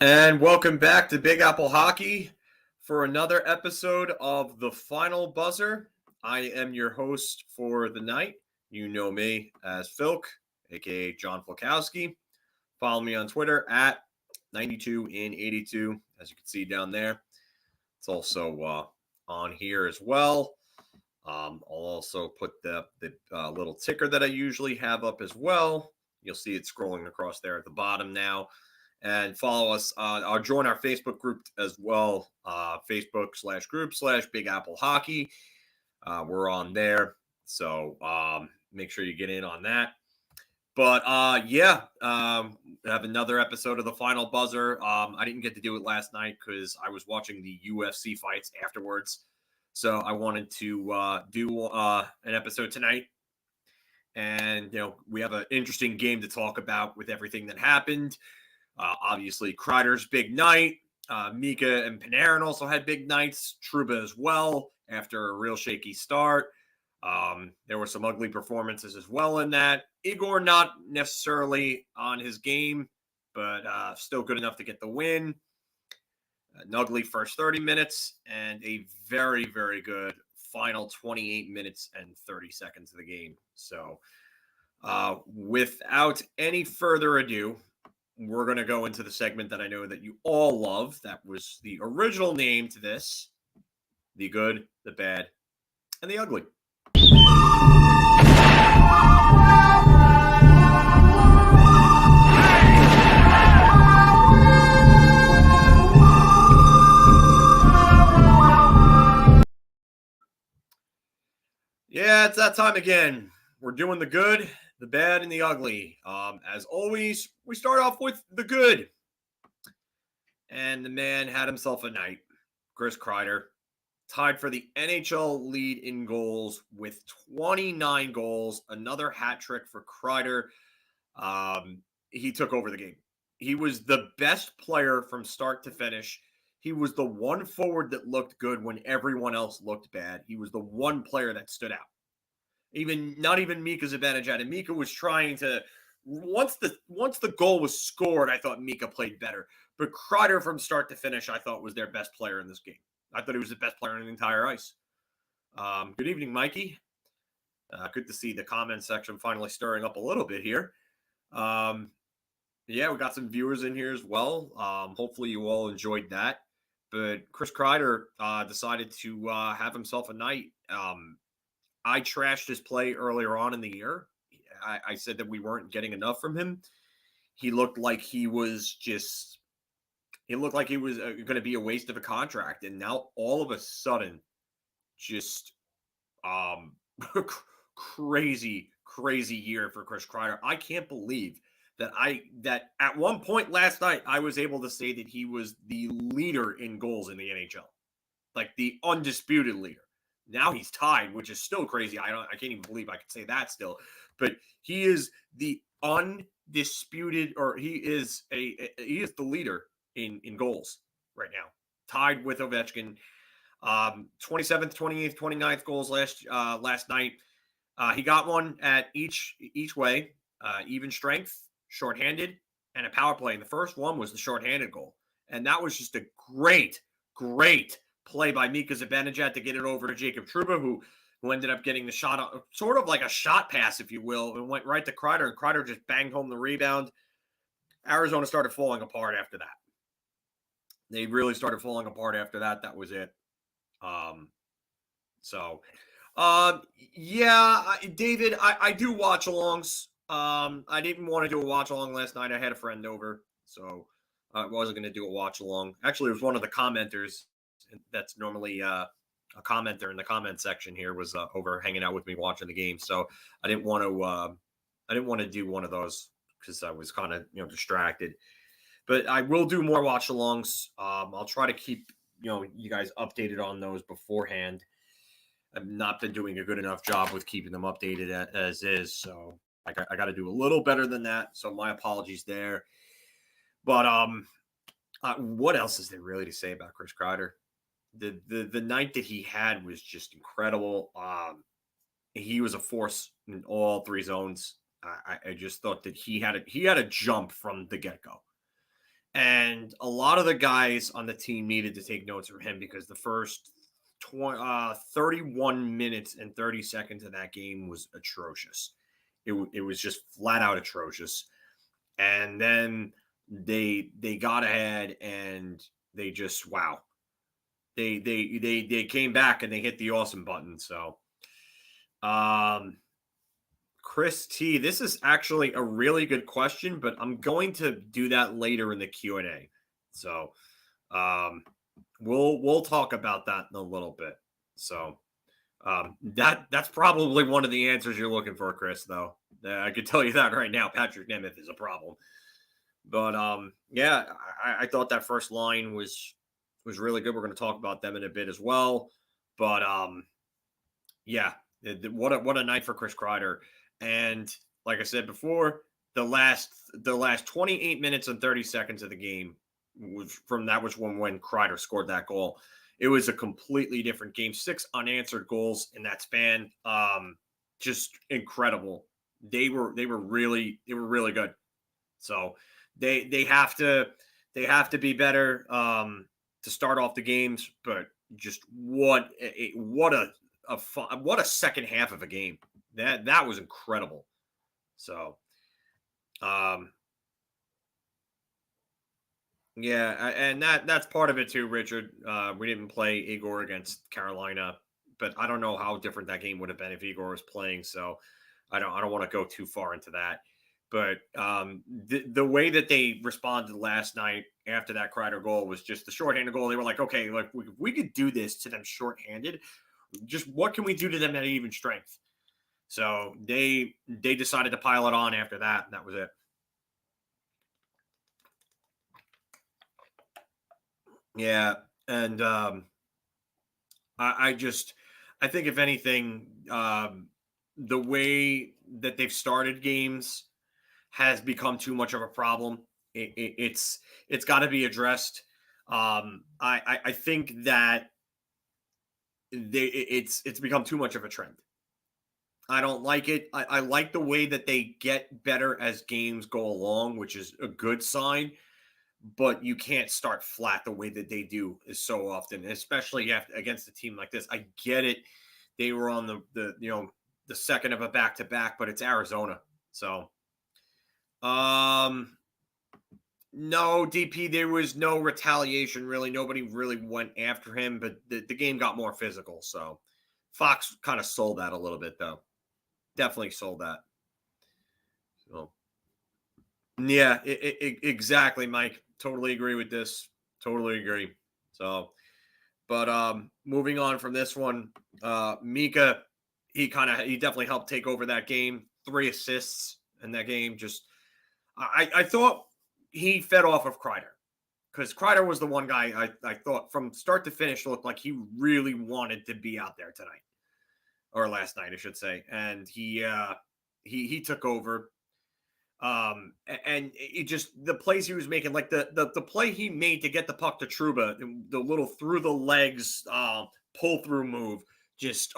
And welcome back to Big Apple Hockey for another episode of The Final Buzzer. I am your host for the night. You know me as Philk, aka John Flakowski. Follow me on Twitter at 92in82, as you can see down there. It's also on here as well. I'll also put the little ticker that I usually have up as well. You'll see it scrolling across there at the bottom now. And follow us or join our Facebook group as well, Facebook.com/group/Big Apple Hockey. We're on there. So make sure you get in on that. But have another episode of The Final Buzzer. I didn't get to do it last night because I was watching the UFC fights afterwards. So I wanted to do an episode tonight. And, we have an interesting game to talk about with everything that happened. Obviously, Kreider's big night. Mika and Panarin also had big nights. Trouba as well after a real shaky start. There were some ugly performances as well in that. Igor not necessarily on his game, but still good enough to get the win. An ugly first 30 minutes and a very, very good final 28 minutes and 30 seconds of the game. So without any further ado, we're going to go into the segment that I know that you all love. That was the original name to this: the good, the bad, and the ugly. Yeah, it's that time again. We're doing the good, the bad, and the ugly. As always, we start off with the good. And the man had himself a night. Chris Kreider tied for the NHL lead in goals with 29 goals. Another hat trick for Kreider. He took over the game. He was the best player from start to finish. He was the one forward that looked good when everyone else looked bad. He was the one player that stood out. Not even Mika Zibanejad. And Mika was trying to, once the goal was scored, I thought Mika played better. But Kreider from start to finish, I thought was their best player in this game. I thought he was the best player on the entire ice. Good evening, Mikey. Good to see the comment section finally stirring up a little bit here. We got some viewers in here as well. Hopefully you all enjoyed that. But Chris Kreider decided to have himself a night. I trashed his play earlier on in the year. I said that we weren't getting enough from him. He looked like he was going to be a waste of a contract. And now all of a sudden, just crazy year for Chris Kreider. I can't believe that at one point last night, I was able to say that he was the leader in goals in the NHL, like the undisputed leader. Now he's tied, which is still crazy. I can't even believe I could say that still, but he is the undisputed, or he is the leader in goals right now, tied with Ovechkin. 27th, 28th, 29th goals last night. He got one at each way, even strength, shorthanded, and a power play. And the first one was the shorthanded goal. And that was just a great play by Mika Zibanejad to get it over to Jacob Trouba, who ended up getting the shot, sort of like a shot pass, if you will, and went right to Kreider, and Kreider just banged home the rebound. Arizona started falling apart after that. They really started falling apart after that. That was it. David, I do watch alongs. I didn't want to do a watch along last night. I had a friend over, so I wasn't going to do a watch along. Actually, it was one of the commenters that's normally a commenter in the comment section here was over hanging out with me watching the game. So I didn't want to do one of those because I was kind of distracted. But I will do more watch alongs. I'll try to keep you guys updated on those beforehand. I've not been doing a good enough job with keeping them updated as is, so I got to do a little better than that. So my apologies there. But what else is there really to say about Chris Kreider? The night that he had was just incredible. He was a force in all three zones. I just thought that he had a jump from the get-go. And a lot of the guys on the team needed to take notes from him because the first 31 minutes and 30 seconds of that game was atrocious. It was just flat out atrocious. And then they got ahead and they just they came back and they hit the awesome button. So Chris T, this is actually a really good question, but I'm going to do that later in the Q&A. So we'll talk about that in a little bit. So that's probably one of the answers you're looking for, Chris, though. I could tell you that right now. Patrick Nemeth is a problem. But yeah, I thought that first line was really good. We're going to talk about them in a bit as well. But yeah, what a night for Chris Kreider. And like I said before, the last 28 minutes and 30 seconds of the game was when Kreider scored that goal. It was a completely different game. 6 unanswered goals in that span. Just incredible. They were really good. So they have to be better to start off the games, but just what a second half of a game. That was incredible. So yeah, and that's part of it too, Richard. We didn't play Igor against Carolina, but I don't know how different that game would have been if Igor was playing. So I don't want to go too far into that. But the way that they responded last night after that Kreider goal was just the shorthanded goal. They were like, okay, like we could do this to them shorthanded. Just what can we do to them at even strength? So they decided to pile it on after that, and that was it. Yeah, and I think if anything, the way that they've started games has become too much of a problem. It's got to be addressed. I think that it's become too much of a trend. I don't like it. I like the way that they get better as games go along, which is a good sign. But you can't start flat the way that they do is so often, especially against a team like this. I get it. They were on the second of a back-to-back, but it's Arizona. So no, DP, there was no retaliation, really. Nobody really went after him, but the game got more physical. So Fox kind of sold that a little bit, though. Definitely sold that. So, yeah, exactly, Mike. Totally agree with this. Totally agree. So, but moving on from this one, Mika, he definitely helped take over that game. 3 assists in that game. Just, I thought he fed off of Kreider because Kreider was the one guy I thought from start to finish looked like he really wanted to be out there tonight or last night, I should say, and he took over. And it just the plays he was making, like the play he made to get the puck to Trouba, the little through the legs pull through move, just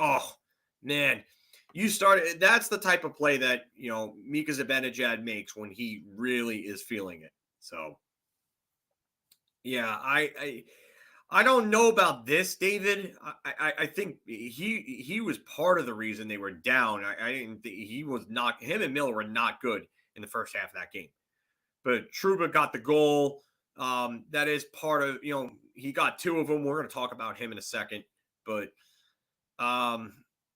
man, that's the type of play that Mika Zibanejad makes when he really is feeling it. So yeah, I don't know about this, David. I think he was part of the reason they were down. I didn't think he was not. Him and Miller were not good in the first half of that game. But Trouba got the goal. That is part of, he got 2 of them. We're going to talk about him in a second. But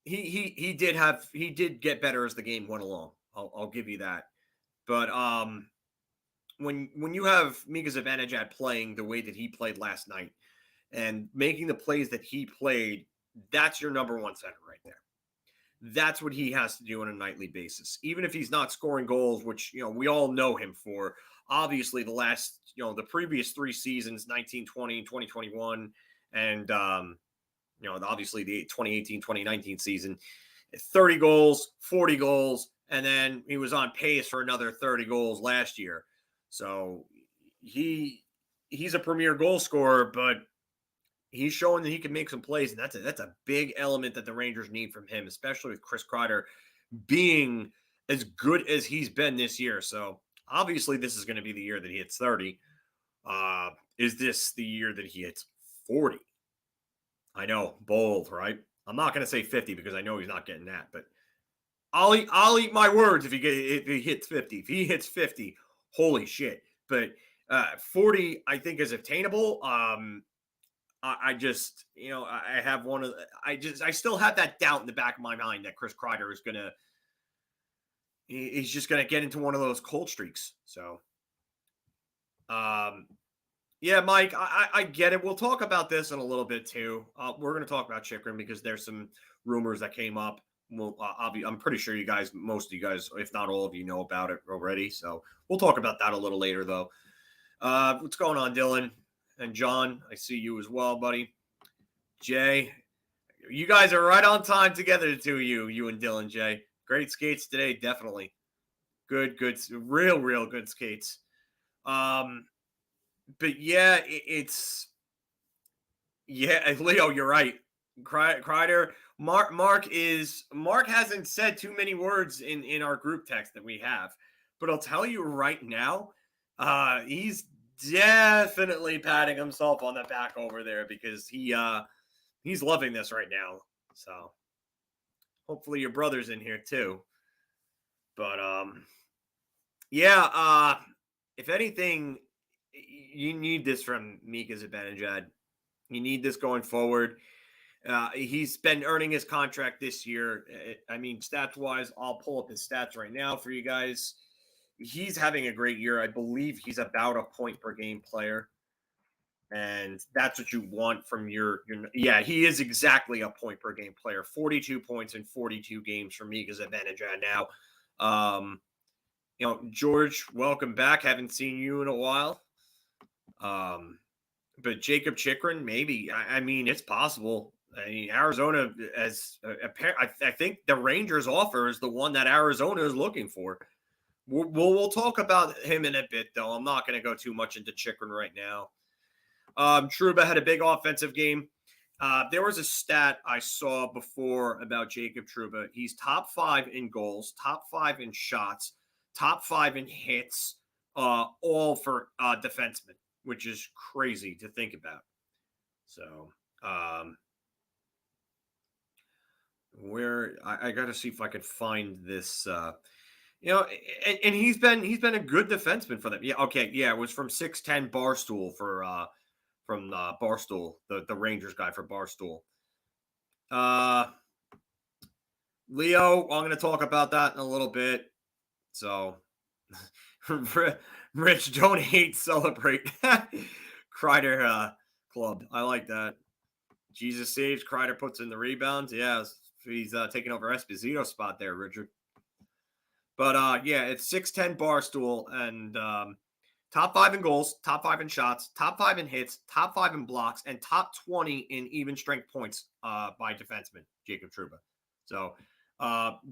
he did get better as the game went along. I'll give you that. But when you have Mika Zibanejad playing the way that he played last night and making the plays that he played, that's your number 1 center right there. That's what he has to do on a nightly basis. Even if he's not scoring goals, which, we all know him for. Obviously, the previous 3 seasons, 1920, 2021, and, obviously the 2018, 2019 season, 30 goals, 40 goals, and then he was on pace for another 30 goals last year. So he's a premier goal scorer, but he's showing that he can make some plays, and that's a big element that the Rangers need from him, especially with Chris Kreider being as good as he's been this year. So obviously this is going to be the year that he hits 30. Is this the year that he hits 40? I know, bold, right? I'm not going to say 50 because I know he's not getting that, but I'll eat my words if he hits 50. If he hits 50, holy shit. But 40, I think, is attainable. I just, I have I still have that doubt in the back of my mind that Chris Kreider is he's just gonna get into one of those cold streaks. So, yeah, Mike, I get it. We'll talk about this in a little bit too. We're gonna talk about Chytil because there's some rumors that came up. Well, I'm pretty sure most of you guys, if not all of you, know about it already. So we'll talk about that a little later, though. What's going on, Dylan and John? I see you as well, buddy. Jay, you guys are right on time together, the two of you and Dylan. Jay, great skates today, definitely. Good, real good skates. But yeah, Leo, you're right. Kreider, Mark hasn't said too many words in our group text that we have, but I'll tell you right now, he's definitely patting himself on the back over there because he's loving this right now. So hopefully your brother's in here too. But yeah, if anything, you need this from Mika Zibanejad. You need this going forward. He's been earning his contract this year. I mean, stats-wise, I'll pull up his stats right now for you guys. He's having a great year. I believe he's about a point-per-game player. And that's what you want from your yeah, he is exactly a point-per-game player. 42 points in 42 games for Mika Zibanejad now. George, welcome back. Haven't seen you in a while. But Jacob Chytil, maybe. I mean, it's possible. I mean, Arizona, I think the Rangers offer is the one that Arizona is looking for. We'll talk about him in a bit, though. I'm not going to go too much into Chytil right now. Trouba had a big offensive game. There was a stat I saw before about Jacob Trouba. He's top 5 in goals, top 5 in shots, top 5 in hits, all for defensemen, which is crazy to think about. So, where I got to see if I can find this, and he's been a good defenseman for them. Yeah. Okay. Yeah. It was from 610 Barstool from Barstool, the Rangers guy for Barstool. Leo, I'm going to talk about that in a little bit. So, Rich, don't hate, celebrate. Kreider club. I like that. Jesus saves, Kreider puts in the rebounds. Yeah, he's taking over Esposito's spot there, Richard. But yeah, it's 6'10" Barstool and top 5 in goals, top 5 in shots, top 5 in hits, top 5 in blocks, and top 20 in even strength points by defenseman Jacob Trouba. So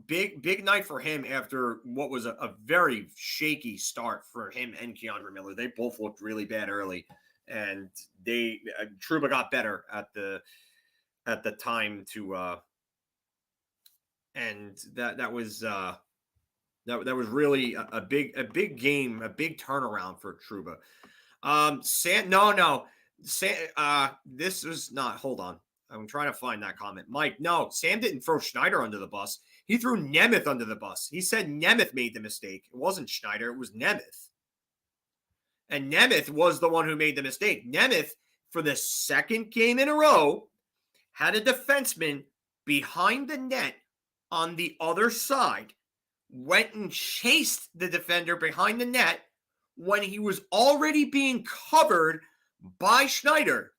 big night for him after what was a very shaky start for him and Keandre Miller. They both looked really bad early, and Trouba got better at the time to and that was really a big game, a big turnaround for Trouba. This was not. Hold on, I'm trying to find that comment. Mike, no, Sam didn't throw Schneider under the bus. He threw Nemeth under the bus. He said Nemeth made the mistake. It wasn't Schneider. It was Nemeth. And Nemeth was the one who made the mistake. Nemeth, for the second game in a row, had a defenseman behind the net on the other side, went and chased the defender behind the net when he was already being covered by Schneider,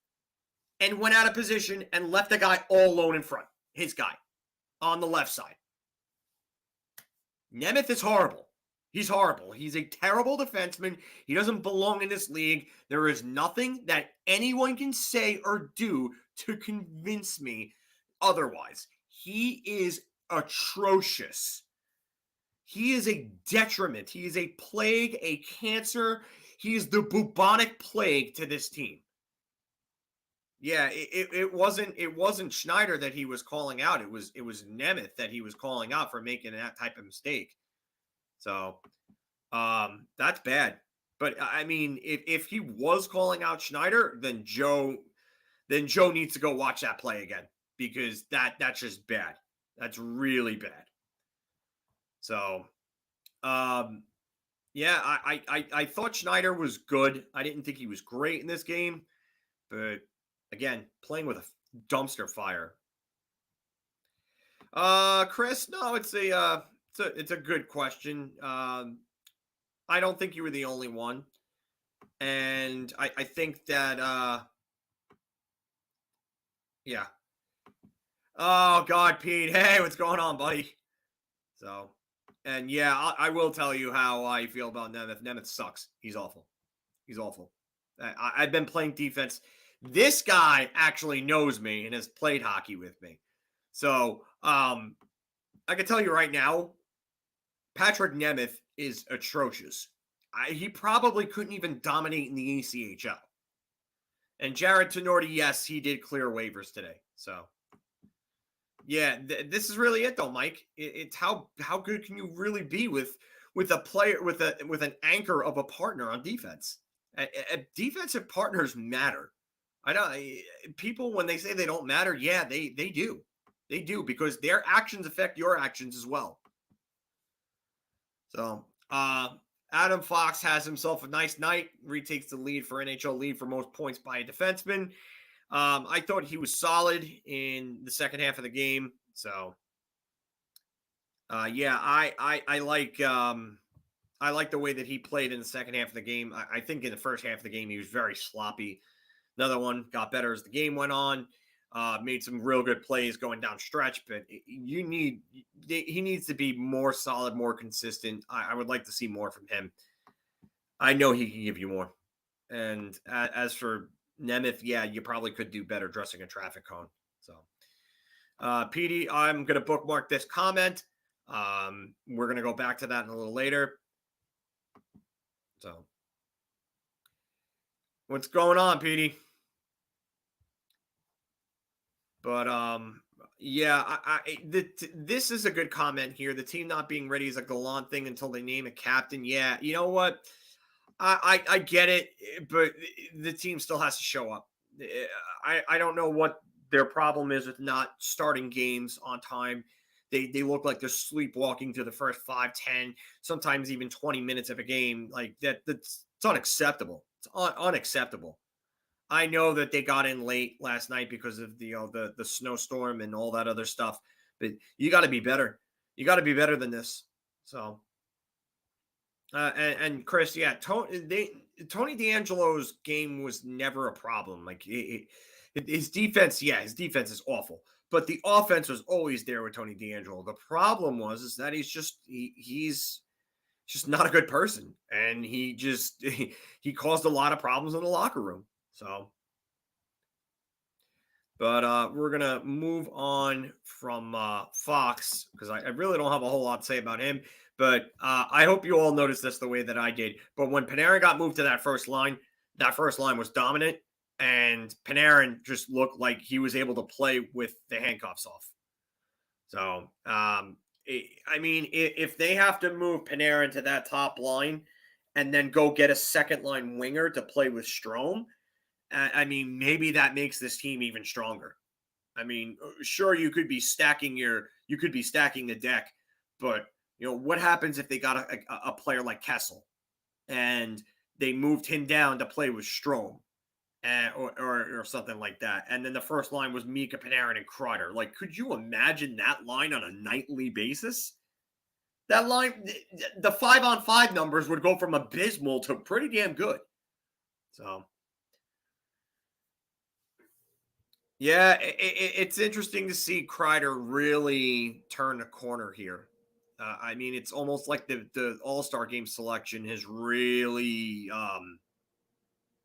and went out of position and left the guy all alone in front, his guy, on the left side. Nemeth is horrible. He's horrible. He's a terrible defenseman. He doesn't belong in this league. There is nothing that anyone can say or do to convince me otherwise. He is atrocious. He is a detriment. He is a plague, a cancer. He is the bubonic plague to this team. Yeah, it wasn't Schneider that he was calling out. It was Nemeth that he was calling out for making that type of mistake. So that's bad. But I mean, if he was calling out Schneider, then Joe needs to go watch that play again, because that's just bad. That's really bad. So, yeah, I thought Schneider was good. I didn't think he was great in this game, but again, playing with a dumpster fire. Chris, no, it's a good question. I don't think you were the only one, and I think that yeah. Oh God, Pete, hey, what's going on, buddy? So, and yeah, I will tell you how I feel about Nemeth. Nemeth sucks. He's awful. He's awful. I've been playing defense. This guy actually knows me and has played hockey with me. So, I can tell you right now, Patrick Nemeth is atrocious. He probably couldn't even dominate in the ACHL. And Jared Tenorti, yes, he did clear waivers today. So, yeah, this is really it, though, Mike. It's how good can you really be with a player with an anchor of a partner on defense? Defensive partners matter. I know people, when they say they don't matter, yeah, they do. They do, because their actions affect your actions as well. So, Adam Fox has himself a nice night, retakes the lead for NHL lead for most points by a defenseman. I thought he was solid in the second half of the game. So, yeah, I like the way that he played in the second half of the game. I think in the first half of the game he was very sloppy. Another one got better as the game went on. Made some real good plays going down stretch, but he needs to be more solid, more consistent. I would like to see more from him. I know he can give you more. And as for Nemeth, yeah, you probably could do better dressing a traffic cone. So, PD, I'm going to bookmark this comment. We're going to go back to that in a little later. So, what's going on, PD? But yeah, this is a good comment here. The team not being ready is a Gallant thing until they name a captain. Yeah, you know what? I get it, but the team still has to show up. I don't know what their problem is with not starting games on time. They look like they're sleepwalking to the first 5, 10, sometimes even 20 minutes of a game. Like it's unacceptable. It's unacceptable. I know that they got in late last night because of the snowstorm and all that other stuff, but you got to be better. You got to be better than this. So, and Chris, yeah, Tony DeAngelo's game was never a problem. Like his defense, yeah, his defense is awful, but the offense was always there with Tony DeAngelo. The problem is that he's just not a good person, and he caused a lot of problems in the locker room. So, but we're going to move on from Fox, because I really don't have a whole lot to say about him. But I hope you all noticed this the way that I did. But when Panarin got moved to that first line was dominant, and Panarin just looked like he was able to play with the handcuffs off. So, I mean, if they have to move Panarin to that top line and then go get a second line winger to play with Strome, I mean, maybe that makes this team even stronger. I mean, sure, you could be stacking the deck, but what happens if they got a player like Kessel and they moved him down to play with Strome, or something like that, and then the first line was Mika, Panarin, and Kreider? Like, could you imagine that line on a nightly basis? That line, the 5-on-5 numbers would go from abysmal to pretty damn good. So, yeah, it's interesting to see Kreider really turn a corner here. I mean, it's almost like the All-Star game selection has really,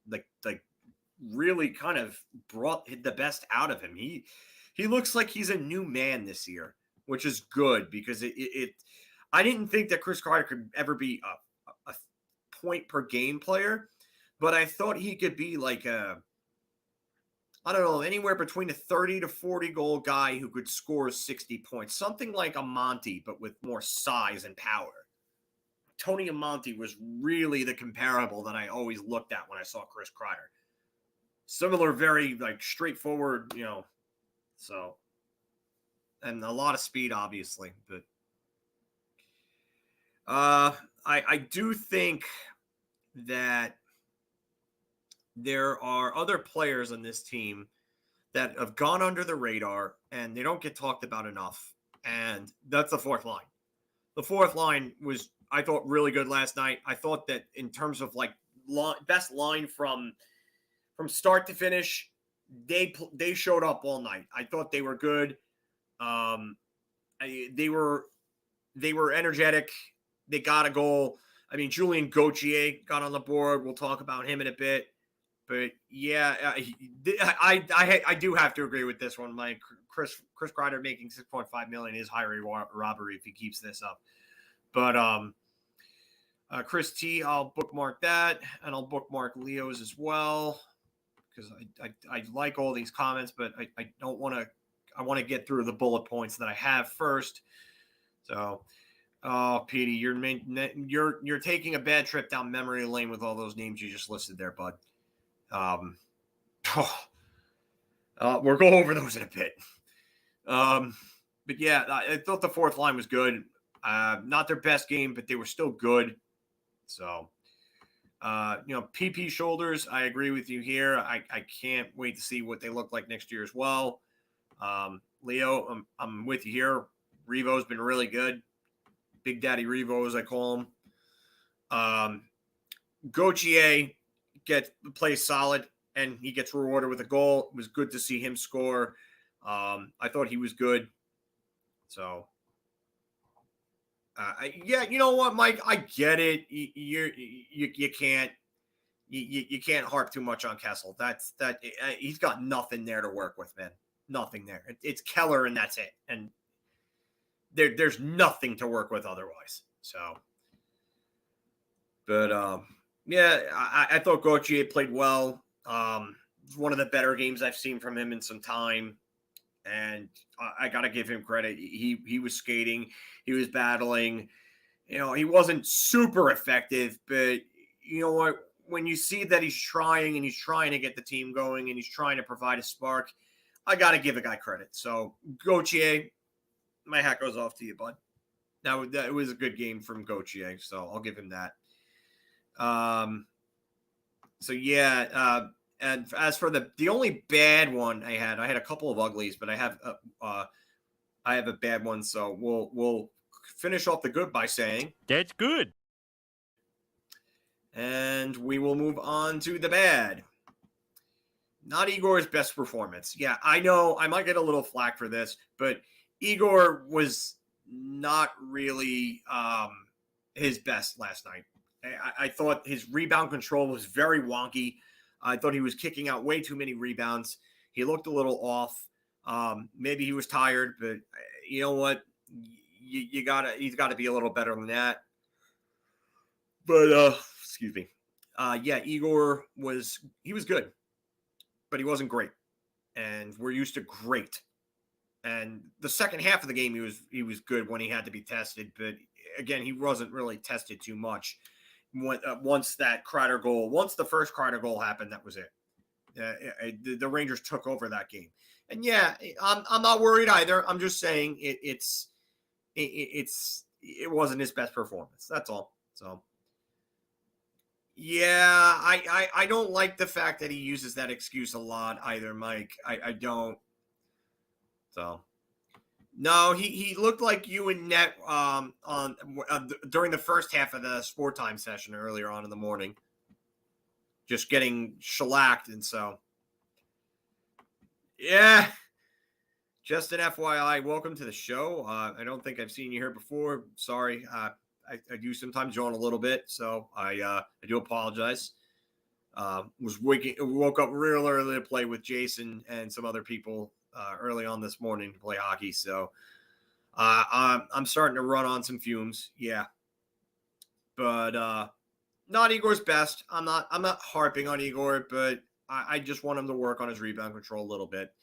like really kind of brought the best out of him. He looks like he's a new man this year, which is good, because I didn't think that Chris Kreider could ever be a point per game player, but I thought he could be like I don't know, anywhere between a 30 to 40 goal guy who could score 60 points, something like a Monty, but with more size and power. Tony Amonte was really the comparable that I always looked at when I saw Chris Kreider. Similar, very like straightforward, so, and a lot of speed, obviously, but I do think that there are other players on this team that have gone under the radar and they don't get talked about enough. And that's the fourth line. The fourth line was, I thought, really good last night. I thought that in terms of like best line from start to finish, they showed up all night. I thought they were good. They were energetic. They got a goal. I mean, Julien Gauthier got on the board. We'll talk about him in a bit. But yeah, I do have to agree with this one. Like Chris Kreider making $6.5 million is highway robbery if he keeps this up. But Chris T, I'll bookmark that, and I'll bookmark Leo's as well because I like all these comments, but I don't want to. I want to get through the bullet points that I have first. So, Petey, you're taking a bad trip down memory lane with all those names you just listed there, bud. We'll go over those in a bit. But yeah, I thought the fourth line was good. Not their best game, but they were still good. So, PP shoulders, I agree with you here. I can't wait to see what they look like next year as well. Leo, I'm with you here. Revo's been really good. Big Daddy Revo, as I call him. Gauthier plays solid, and he gets rewarded with a goal. It was good to see him score. I thought he was good. So, yeah, you know what, Mike? I get it. You can't harp too much on Kessel. He's got nothing there to work with, man. Nothing there. It's Keller, and that's it. And there's nothing to work with otherwise. So, but yeah, I thought Gauthier played well. It's one of the better games I've seen from him in some time. And I got to give him credit. He was skating. He was battling. He wasn't super effective, but you know what? When you see that he's trying and he's trying to get the team going and he's trying to provide a spark, I got to give a guy credit. So, Gauthier, my hat goes off to you, bud. That was a good game from Gauthier, so I'll give him that. So yeah, and as for the only bad one I had a couple of uglies, but I have a bad one. So we'll finish off the good by saying that's good, and we will move on to the bad. Not Igor's best performance. Yeah, I know I might get a little flack for this, but Igor was not really his best last night. I thought his rebound control was very wonky. I thought he was kicking out way too many rebounds. He looked a little off. Maybe he was tired, but you know what? He's got to be a little better than that. But excuse me. Yeah, Igor was good, but he wasn't great. And we're used to great. And the second half of the game, he was good when he had to be tested, but again, he wasn't really tested too much. Once the first Kreider goal happened, that was it. The Rangers took over that game, and yeah, I'm not worried either. I'm just saying it wasn't his best performance. That's all. So yeah, I don't like the fact that he uses that excuse a lot either, Mike. I don't. So. No, he looked like you and Net during the first half of the Sport Time session earlier on in the morning, just getting shellacked, and so yeah. Just an FYI, welcome to the show. I don't think I've seen you here before. Sorry, I do sometimes yawn a little bit, so I do apologize. Woke up real early to play with Jason and some other people. Early on this morning to play hockey, so I'm starting to run on some fumes. Yeah, but not Igor's best. I'm not harping on Igor, but I just want him to work on his rebound control a little bit.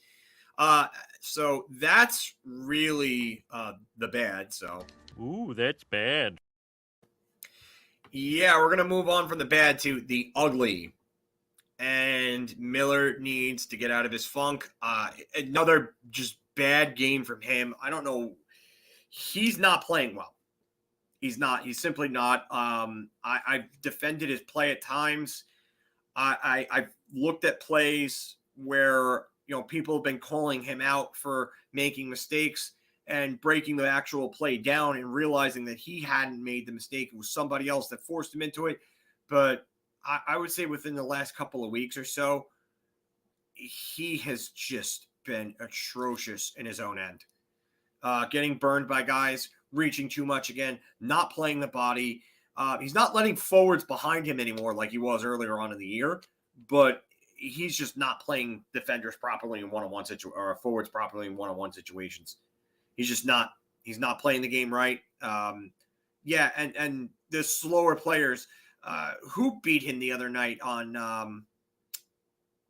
So that's really the bad. So ooh, that's bad. Yeah, we're going to move on from the bad to the ugly. And Miller needs to get out of his funk. Another just bad game from him. I don't know. He's not playing well. He's not. He's simply not. I've defended his play at times. I've looked at plays where people have been calling him out for making mistakes and breaking the actual play down and realizing that he hadn't made the mistake. It was somebody else that forced him into it. But I would say within the last couple of weeks or so, he has just been atrocious in his own end. Getting burned by guys, reaching too much again, not playing the body. He's not letting forwards behind him anymore like he was earlier on in the year, but he's just not playing defenders properly in one-on-one situations or forwards properly in one-on-one situations. He's just not. He's not playing the game right. Yeah, and the slower players who beat him the other night on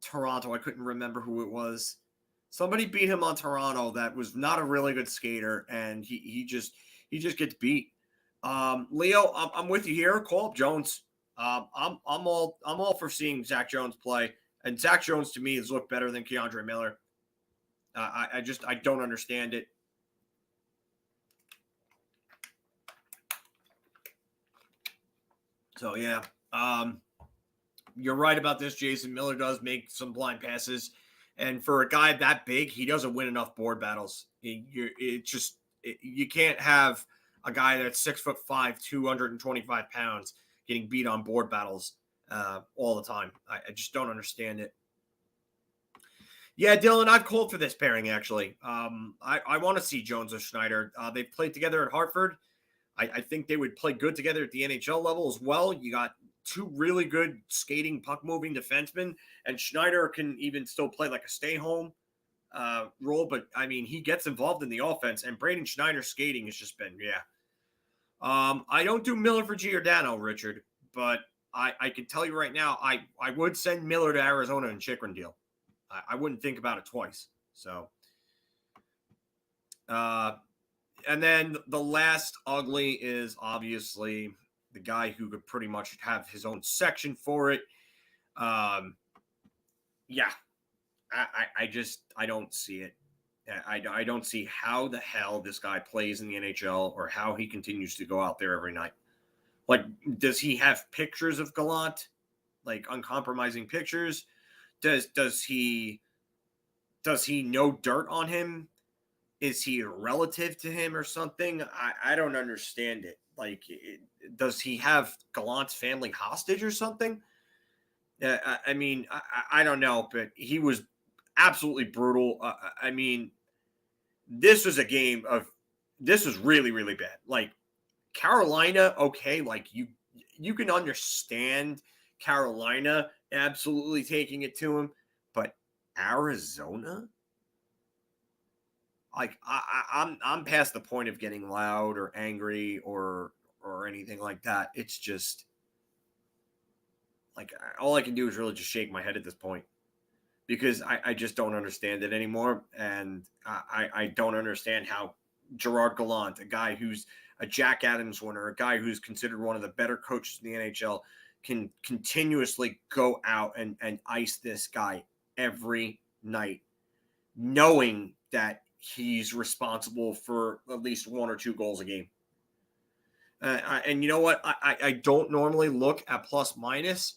Toronto. I couldn't remember who it was. Somebody beat him on Toronto that was not a really good skater, and he just gets beat. Leo, I'm with you here. Call up Jones. I'm all for seeing Zach Jones play, and Zach Jones to me has looked better than K'Andre Miller. I don't understand it. So yeah, you're right about this. Jason Miller does make some blind passes. And for a guy that big, he doesn't win enough board battles. You can't have a guy that's 6'5", 225 pounds getting beat on board battles all the time. I just don't understand it. Yeah, Dylan, I've called for this pairing, actually. I want to see Jones or Schneider. They've played together at Hartford. I think they would play good together at the NHL level as well. You got two really good skating, puck-moving defensemen, and Schneider can even still play like a stay-home role, but, I mean, he gets involved in the offense, and Braden Schneider's skating has just been, yeah. I don't do Miller for Giordano, Richard, but I can tell you right now, I would send Miller to Arizona and Chychrun deal. I wouldn't think about it twice. So, and then the last ugly is obviously the guy who could pretty much have his own section for it. Yeah, I don't see it. I don't see how the hell this guy plays in the NHL or how he continues to go out there every night. Like, does he have pictures of Gallant? Like uncompromising pictures? Does he know dirt on him? Is he a relative to him or something? I don't understand it. Like, does he have Gallant's family hostage or something? I mean, I don't know, but he was absolutely brutal. I mean, this was really, really bad. Like, Carolina, okay, like you can understand Carolina absolutely taking it to him, but Arizona? Like, I'm past the point of getting loud or angry or anything like that. It's just like all I can do is really just shake my head at this point because I just don't understand it anymore, and I don't understand how Gerard Gallant, a guy who's a Jack Adams winner, a guy who's considered one of the better coaches in the NHL, can continuously go out and ice this guy every night, knowing that he's responsible for at least one or two goals a game. And you know what? I don't normally look at plus minus,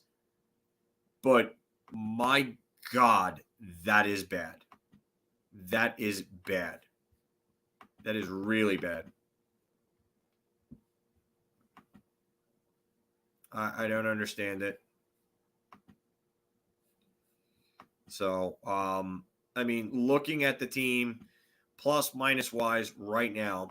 but my God, that is bad. That is bad. That is really bad. I don't understand it. So, I mean, looking at the team plus minus wise right now,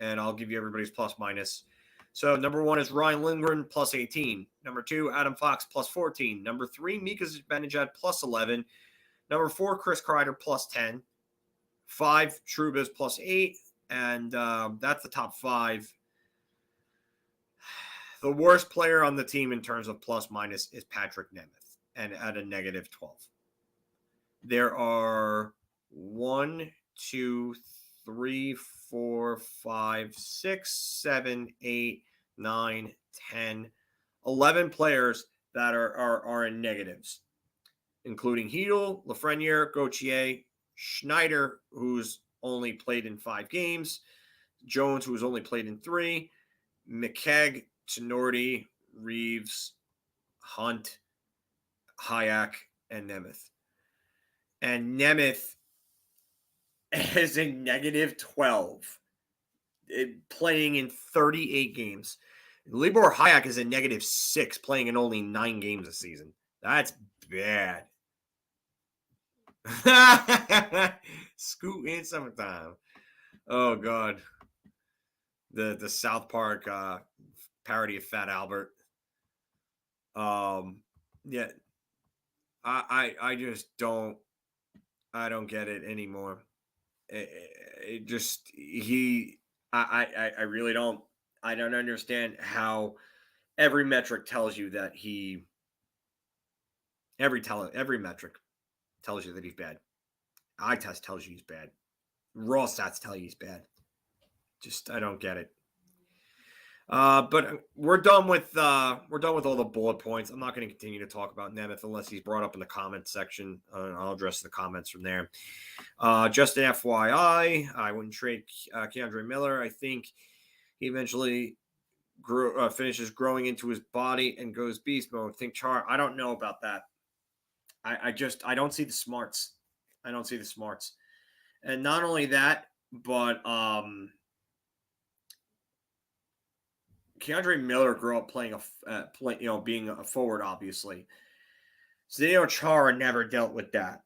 and I'll give you everybody's plus minus. So number 1 is Ryan Lindgren plus 18. Number 2, Adam Fox plus 14. Number 3, Mika Zibanejad plus 11. Number 4, Chris Kreider plus 10. 5, Trouba's plus 8. And that's the top 5. The worst player on the team in terms of plus minus is Patrick Nemeth, and at a negative 12. There are 1, 2, 3, 4, 5, 6, 7, 8, 9, 10, 11 players that are in negatives, including Chytil, Lafreniere, Gauthier, Schneider, who's only played in 5 games, Jones, who's only played in 3, McKegg, Tenorti, Reeves, Hunt, Hayek, and Nemeth. And Nemeth is a negative 12, playing in 38 games. Libor Hayek is a negative 6, playing in only 9 games a season. That's bad. Scoot in summertime. Oh, God. The South Park parody of Fat Albert. Yeah. I just don't get it anymore. I really don't. I don't understand how every metric tells you that every metric tells you that he's bad. Eye test tells you he's bad. Raw stats tell you he's bad. Just, I don't get it. But we're done with all the bullet points. I'm not going to continue to talk about Nemeth unless he's brought up in the comments section. I'll address the comments from there. Just an FYI, I wouldn't trade K'Andre Miller. I think he eventually finishes growing into his body and goes beast mode. Think Char. I don't know about that. I don't see the smarts. I don't see the smarts. And not only that, but K'Andre Miller grew up playing being a forward, obviously. Zdeno Chara never dealt with that.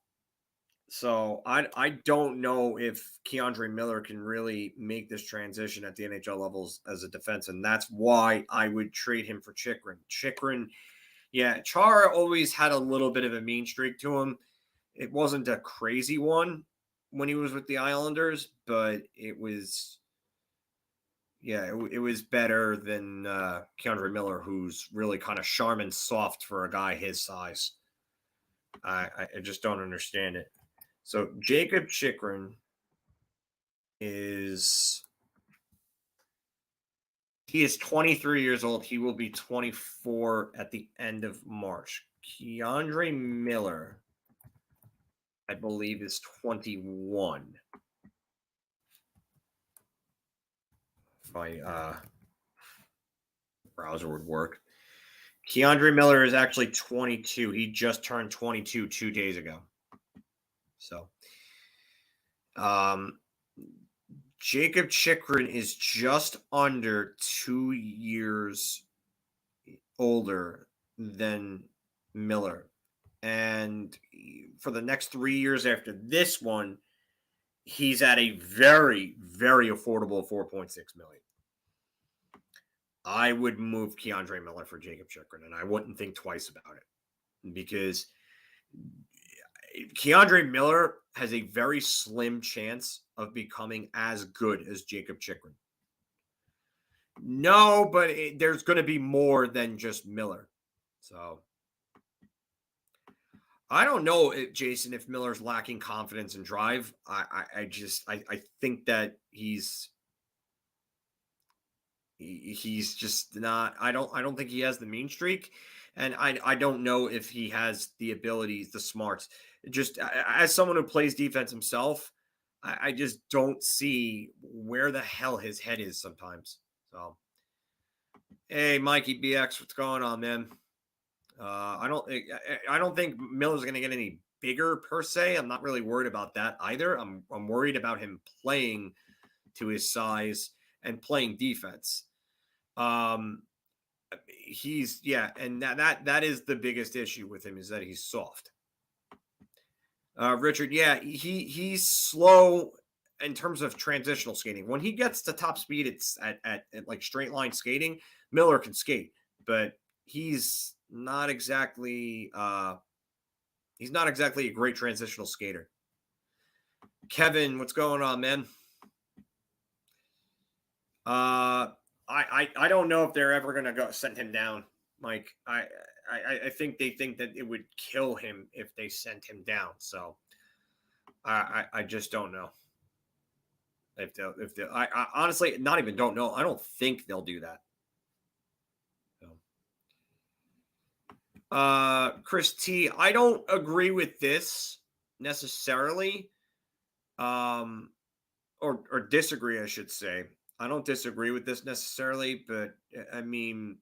So I don't know if K'Andre Miller can really make this transition at the NHL levels as a defense, and that's why I would trade him for Chychrun. Yeah, Chara always had a little bit of a mean streak to him. It wasn't a crazy one when he was with the Islanders, but it was, it was better than K'Andre Miller, who's really kind of Charmin soft for a guy his size. I just don't understand it. So Jacob Chychrun is 23 years old. He will be 24 at the end of March. K'Andre Miller, I believe, is 21. If my browser would work. K'Andre Miller is actually 22. He just turned 22 2 days ago. So, Jacob Chychrun is just under 2 years older than Miller. And for the next 3 years after this one, he's at a very, very affordable $4.6 million. I would move K'Andre Miller for Jacob Chychrun, and I wouldn't think twice about it, because K'Andre Miller has a very slim chance of becoming as good as Jacob Chychrun. No, but there's going to be more than just Miller. So I don't know, Jason, if Miller's lacking confidence and drive. I think that he's just not. I don't think he has the mean streak, and I don't know if he has the abilities, the smarts. Just as someone who plays defense himself, I just don't see where the hell his head is sometimes. So, hey, Mikey BX, what's going on, man? I don't think Miller's going to get any bigger per se. I'm not really worried about that either. I'm worried about him playing to his size and playing defense. He's and that is the biggest issue with him, is that he's soft. Richard, he's slow in terms of transitional skating. When he gets to top speed, it's at like straight line skating. Miller can skate, but he's not exactly a great transitional skater. Kevin, what's going on, man? I don't know if they're ever gonna go send him down, Mike. I think they think that it would kill him if they sent him down. So I just don't know if they I honestly not even don't know. I don't think they'll do that. Chris T, I don't agree with this necessarily. Or disagree, I should say. I don't disagree with this necessarily, but I mean,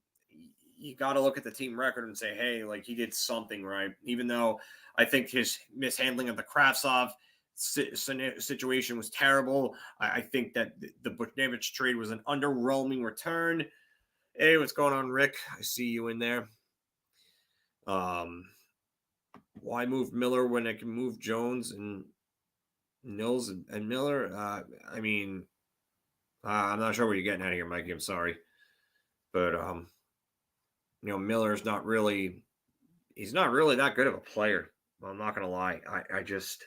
you got to look at the team record and say, hey, like he did something right. Even though I think his mishandling of the Kravtsov situation was terrible. I think that the Buchnevich trade was an underwhelming return. Hey, what's going on, Rick? I see you in there. Why move Miller when I can move Jones and Nils and Miller? I mean, I'm not sure what you're getting at here, Mikey. I'm sorry, but Miller's not really. He's not really that good of a player. I'm not gonna lie. I just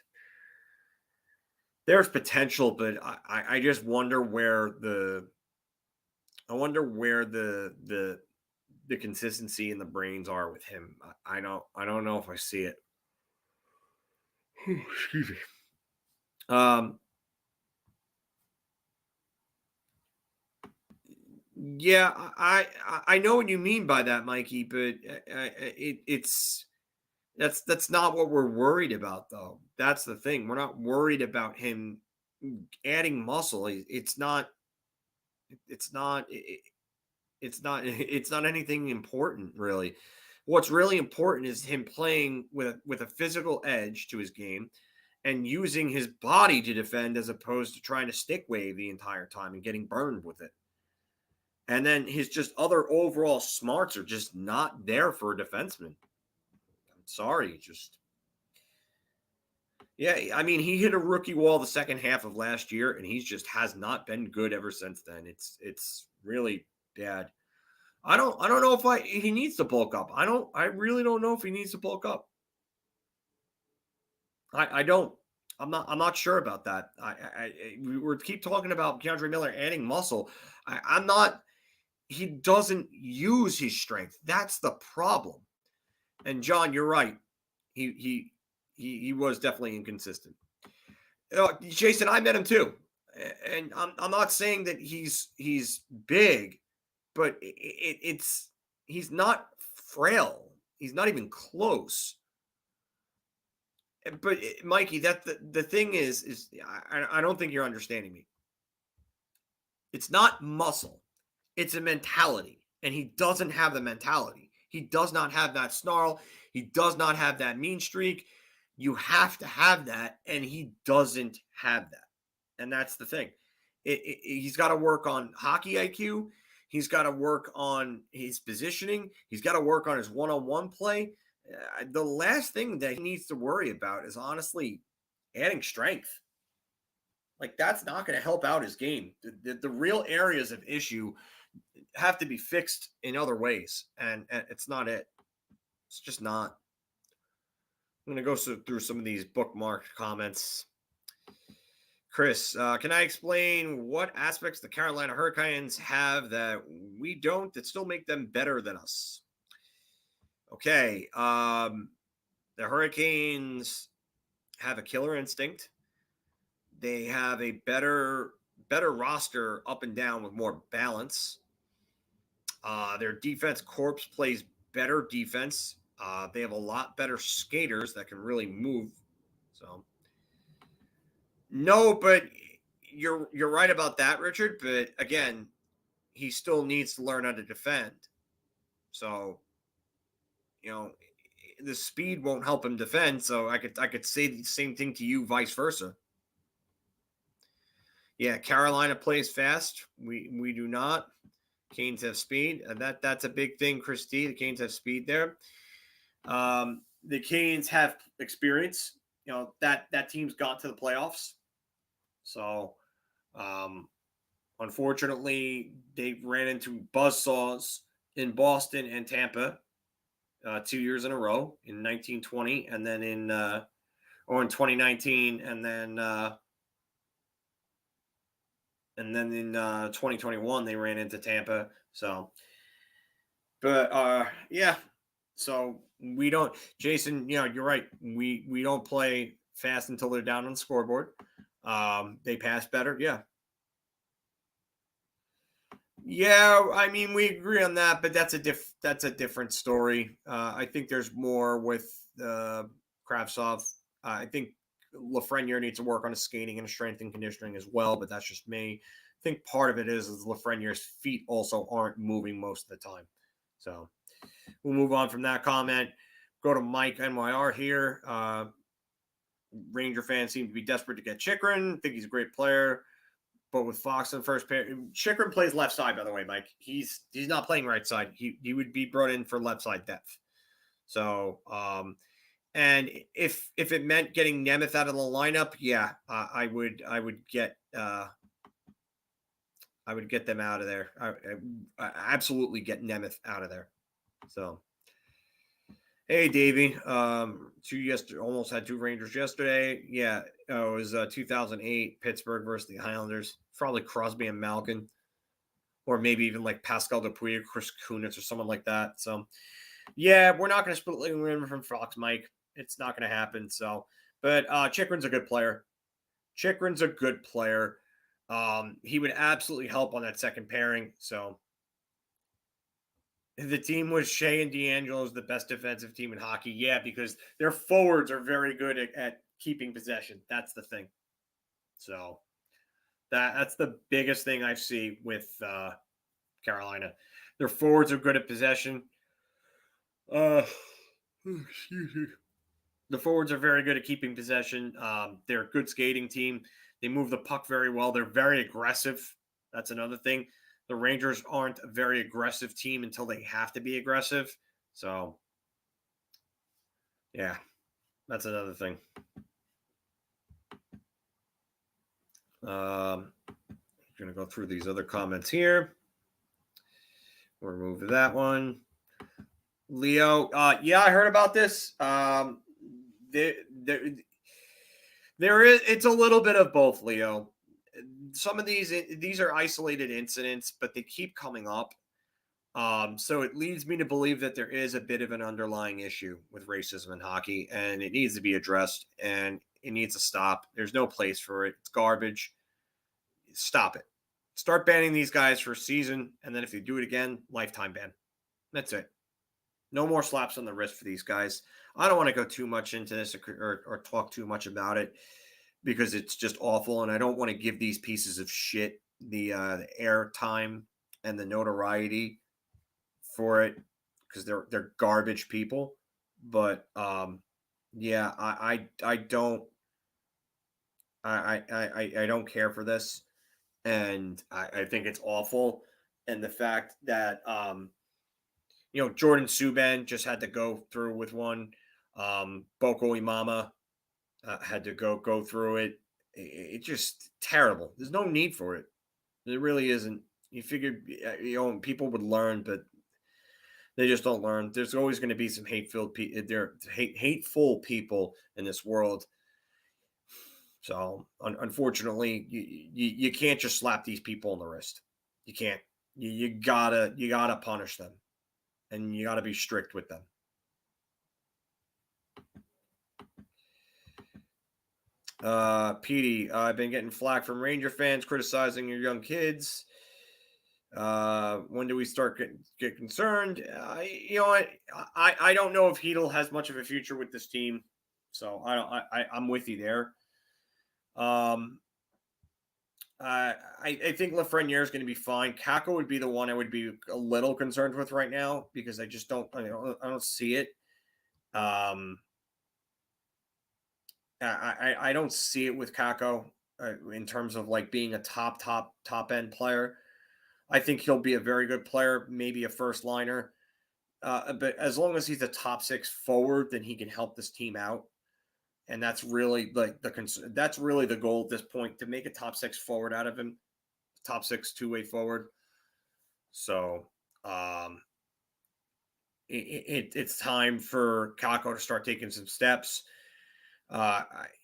there's potential, but I just wonder where the the consistency and the brains are with him. I don't know if I see it. Excuse me. Yeah, I know what you mean by that, Mikey, but it's that's not what we're worried about, though. That's the thing. We're not worried about him adding muscle. It's not. It's not. It's not anything important, really. What's really important is him playing with a physical edge to his game and using his body to defend as opposed to trying to stick wave the entire time and getting burned with it. And then his just other overall smarts are just not there for a defenseman. I'm sorry, yeah, I mean, he hit a rookie wall the second half of last year, and he just has not been good ever since then. It's really bad. I don't know if he needs to bulk up. I really don't know if he needs to bulk up. I don't. I'm not sure about that. We keep talking about Keandre Miller adding muscle. I'm not. He doesn't use his strength. That's the problem. And John, you're right. He was definitely inconsistent. Jason, I met him too, and I'm not saying that he's big, but it's he's not frail. He's not even close. But Mikey, that the thing is I don't think you're understanding me. It's not muscle. It's a mentality. And he doesn't have the mentality. He does not have that snarl. He does not have that mean streak. You have to have that. And he doesn't have that. And that's the thing. He's got to work on hockey IQ. He's got to work on his positioning. He's got to work on his one-on-one play. The last thing that he needs to worry about is honestly adding strength. Like, that's not going to help out his game. The real areas of issue have to be fixed in other ways, and it's not it. It's just not. I'm going to go through some of these bookmarked comments. Chris, can I explain what aspects the Carolina Hurricanes have that we don't that still make them better than us? Okay. The Hurricanes have a killer instinct. They have a better roster up and down with more balance. Their defense corps plays better defense. They have a lot better skaters that can really move. So, no, but you're right about that, Richard. But again, he still needs to learn how to defend. So, the speed won't help him defend. So I could say the same thing to you, vice versa. Yeah, Carolina plays fast. We do not. Canes have speed. That's a big thing, Christy. The Canes have speed there. The Canes have experience. That team's got to the playoffs. So, unfortunately, they ran into buzzsaws in Boston and Tampa 2 years in a row in 1920, and then in 2019, and then in 2021 they ran into Tampa. So, but yeah. So we don't, Jason. You're right. We don't play fast until they're down on the scoreboard. They pass better. Yeah. Yeah, I mean, we agree on that, but that's a different story. I think there's more with Kravtsov. I think Lafreniere needs to work on his skating and his strength and conditioning as well, but that's just me. I think part of it is Lafreniere's feet also aren't moving most of the time. So we'll move on from that comment. Go to Mike NYR here. Ranger fans seem to be desperate to get Chychrun. Think he's a great player. But with Fox in first pair, Chychrun plays left side, by the way, Mike. He's not playing right side. He would be brought in for left side depth. So, and if it meant getting Nemeth out of the lineup, yeah, I would get them out of there. I absolutely get Nemeth out of there. So, hey, Davey, almost had 2 Rangers yesterday. Yeah, it was 2008 Pittsburgh versus the Islanders. Probably Crosby and Malkin, or maybe even like Pascal Dupuis or Chris Kunitz or someone like that. So, yeah, we're not going to split win from Fox, Mike. It's not going to happen. So, but Chychrun's a good player. Chychrun's a good player. He would absolutely help on that second pairing. So, the team with Shea and D'Angelo is the best defensive team in hockey. Yeah, because their forwards are very good at keeping possession. That's the thing. So that's the biggest thing I see with Carolina. Their forwards are good at possession. Excuse me. The forwards are very good at keeping possession. They're a good skating team. They move the puck very well. They're very aggressive. That's another thing. The Rangers aren't a very aggressive team until they have to be aggressive. So, yeah, that's another thing. I'm going to go through these other comments here. We'll remove that one. Leo, yeah, I heard about this. There is. It's a little bit of both, Leo. Some of these are isolated incidents, but they keep coming up. So it leads me to believe that there is a bit of an underlying issue with racism in hockey, and it needs to be addressed, and it needs to stop. There's no place for it. It's garbage. Stop it. Start banning these guys for a season, and then if they do it again, lifetime ban. That's it. No more slaps on the wrist for these guys. I don't want to go too much into this or talk too much about it because it's just awful, and I don't want to give these pieces of shit the air time and the notoriety for it because they're garbage people. But yeah, I don't I don't care for this, and I think it's awful. And the fact that Jordan Subban just had to go through with one. Boko Imama had to go through it. It's just terrible. There's no need for it. There really isn't. You figured people would learn, but they just don't learn. There's always going to be some hateful people in this world. So unfortunately, you can't just slap these people on the wrist. You can't. You gotta punish them, and you gotta be strict with them. Petey, I've been getting flack from Ranger fans criticizing your young kids. When do we start get concerned? You know what? I don't know if Chytil has much of a future with this team, so I'm with you there. I think Lafreniere is going to be fine. Kakko would be the one I would be a little concerned with right now because I just don't see it. I don't see it with Kakko in terms of like being a top end player. I think he'll be a very good player, maybe a first liner. But as long as he's a top 6 forward, then he can help this team out. And that's really like that's really the goal at this point, to make a top 6 forward out of him, top 6 2-way forward. So it's time for Kakko to start taking some steps.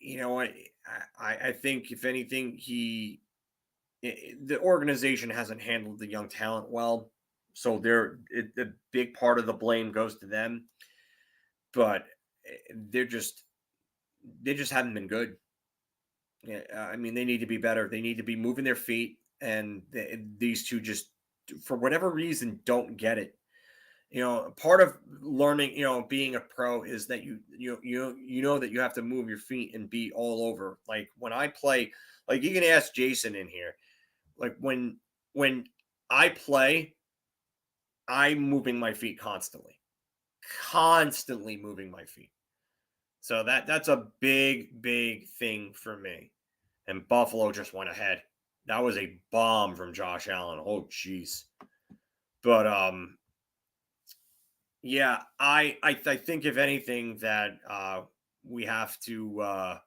You know what? I think if anything, the organization hasn't handled the young talent well, so the big part of the blame goes to them. But they just haven't been good. Yeah, I mean, they need to be better. They need to be moving their feet, and these two just for whatever reason, don't get it. Part of learning, being a pro is that you know that you have to move your feet and be all over. Like when I play, like you can ask Jason in here, like when I play, I'm moving my feet constantly moving my feet. So that's a big thing for me. And Buffalo just went ahead. That was a bomb from Josh Allen. Oh jeez. But yeah, I think if anything that we have to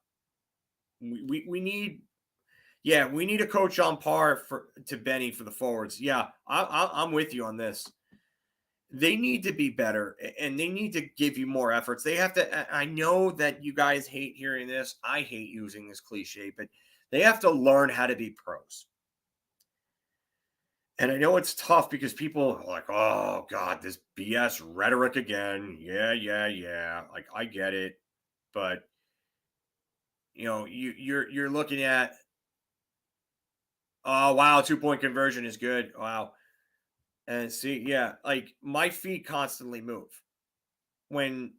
we need we need a coach on par to Benny for the forwards. Yeah, I'm with you on this. They need to be better and they need to give you more efforts. They have to. I know that you guys hate hearing this. I hate using this cliche, but they have to learn how to be pros. And I know it's tough because people are like, oh God, this BS rhetoric again. Yeah. Like I get it. But you're looking at, oh wow, 2-point conversion is good. Wow. And see, yeah, like my feet constantly move. When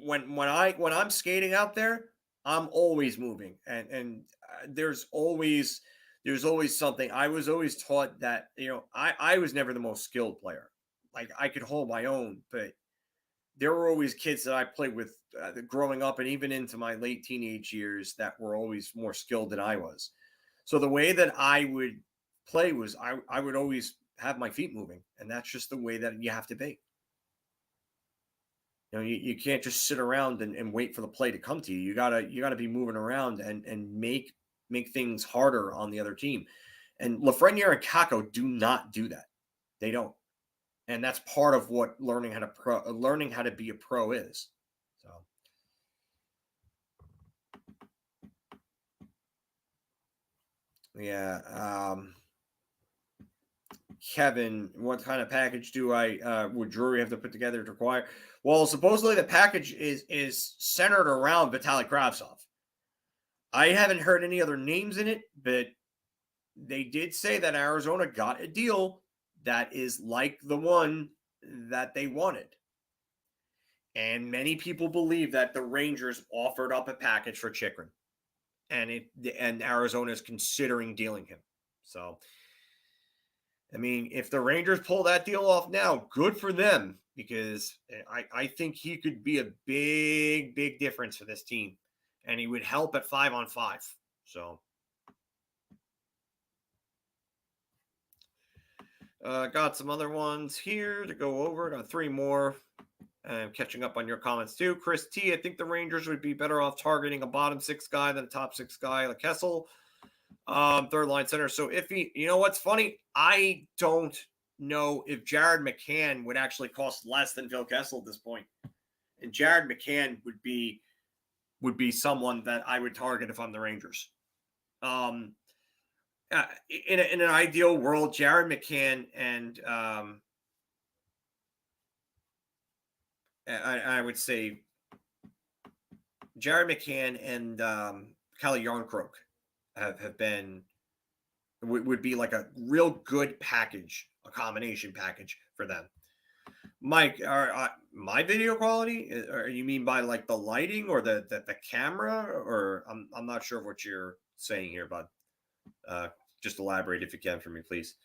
I'm skating out there, I'm always moving. And there's always something. I was always taught that, I was never the most skilled player. Like I could hold my own, but there were always kids that I played with growing up and even into my late teenage years that were always more skilled than I was. So the way that I would play was I would always have my feet moving, and that's just the way that you have to be. You can't just sit around and wait for the play to come to you. You gotta be moving around and make things harder on the other team. And Lafreniere and Kakko do not do that. They don't. And that's part of what learning how to be a pro is. So yeah. Kevin, what kind of package would Drury have to put together to acquire? Well, supposedly the package is centered around Vitaly Kravtsov. I haven't heard any other names in it, but they did say that Arizona got a deal that is like the one that they wanted. And many people believe that the Rangers offered up a package for Chytil, and Arizona is considering dealing him. So, I mean, if the Rangers pull that deal off now, good for them, because I think he could be a big difference for this team, and he would help at 5-on-5. So, got some other ones here to go over. Got 3 more. I'm catching up on your comments too. Chris T, I think the Rangers would be better off targeting a bottom 6 guy than a top 6 guy like Kessel. Third line center. So if what's funny, I don't know if Jared McCann would actually cost less than Phil Kessel at this point. And Jared McCann would be someone that I would target if I'm the Rangers. In an ideal world, Jared McCann and I would say Jared McCann and Kalle Järnkrok have been would be like a real good package, a combination package for them. Mike, my video quality? Or you mean by like the lighting or the camera? Or I'm not sure what you're saying here, bud. Just elaborate if you can for me, please.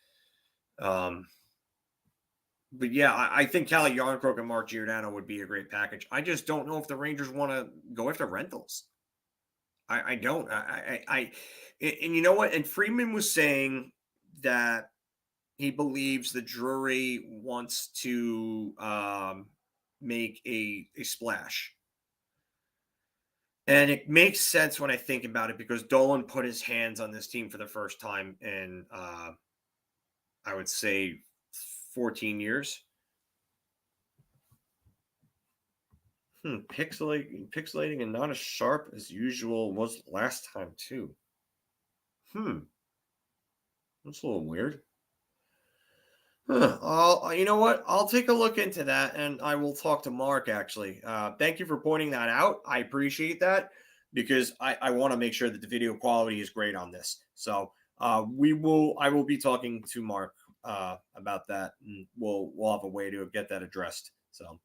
But yeah, I think Kalle Järnkrok and Mark Giordano would be a great package. I just don't know if the Rangers want to go after rentals. I don't. And you know what? And Friedman was saying that he believes the Drury wants to make a splash. And it makes sense when I think about it, because Dolan put his hands on this team for the first time in, I would say, 14 years. Pixelating and not as sharp as usual was last time too. That's a little weird. You know what? I'll take a look into that, and I will talk to Mark, actually. Thank you for pointing that out. I appreciate that, because I want to make sure that the video quality is great on this. So I will be talking to Mark about that, and we'll have a way to get that addressed. So,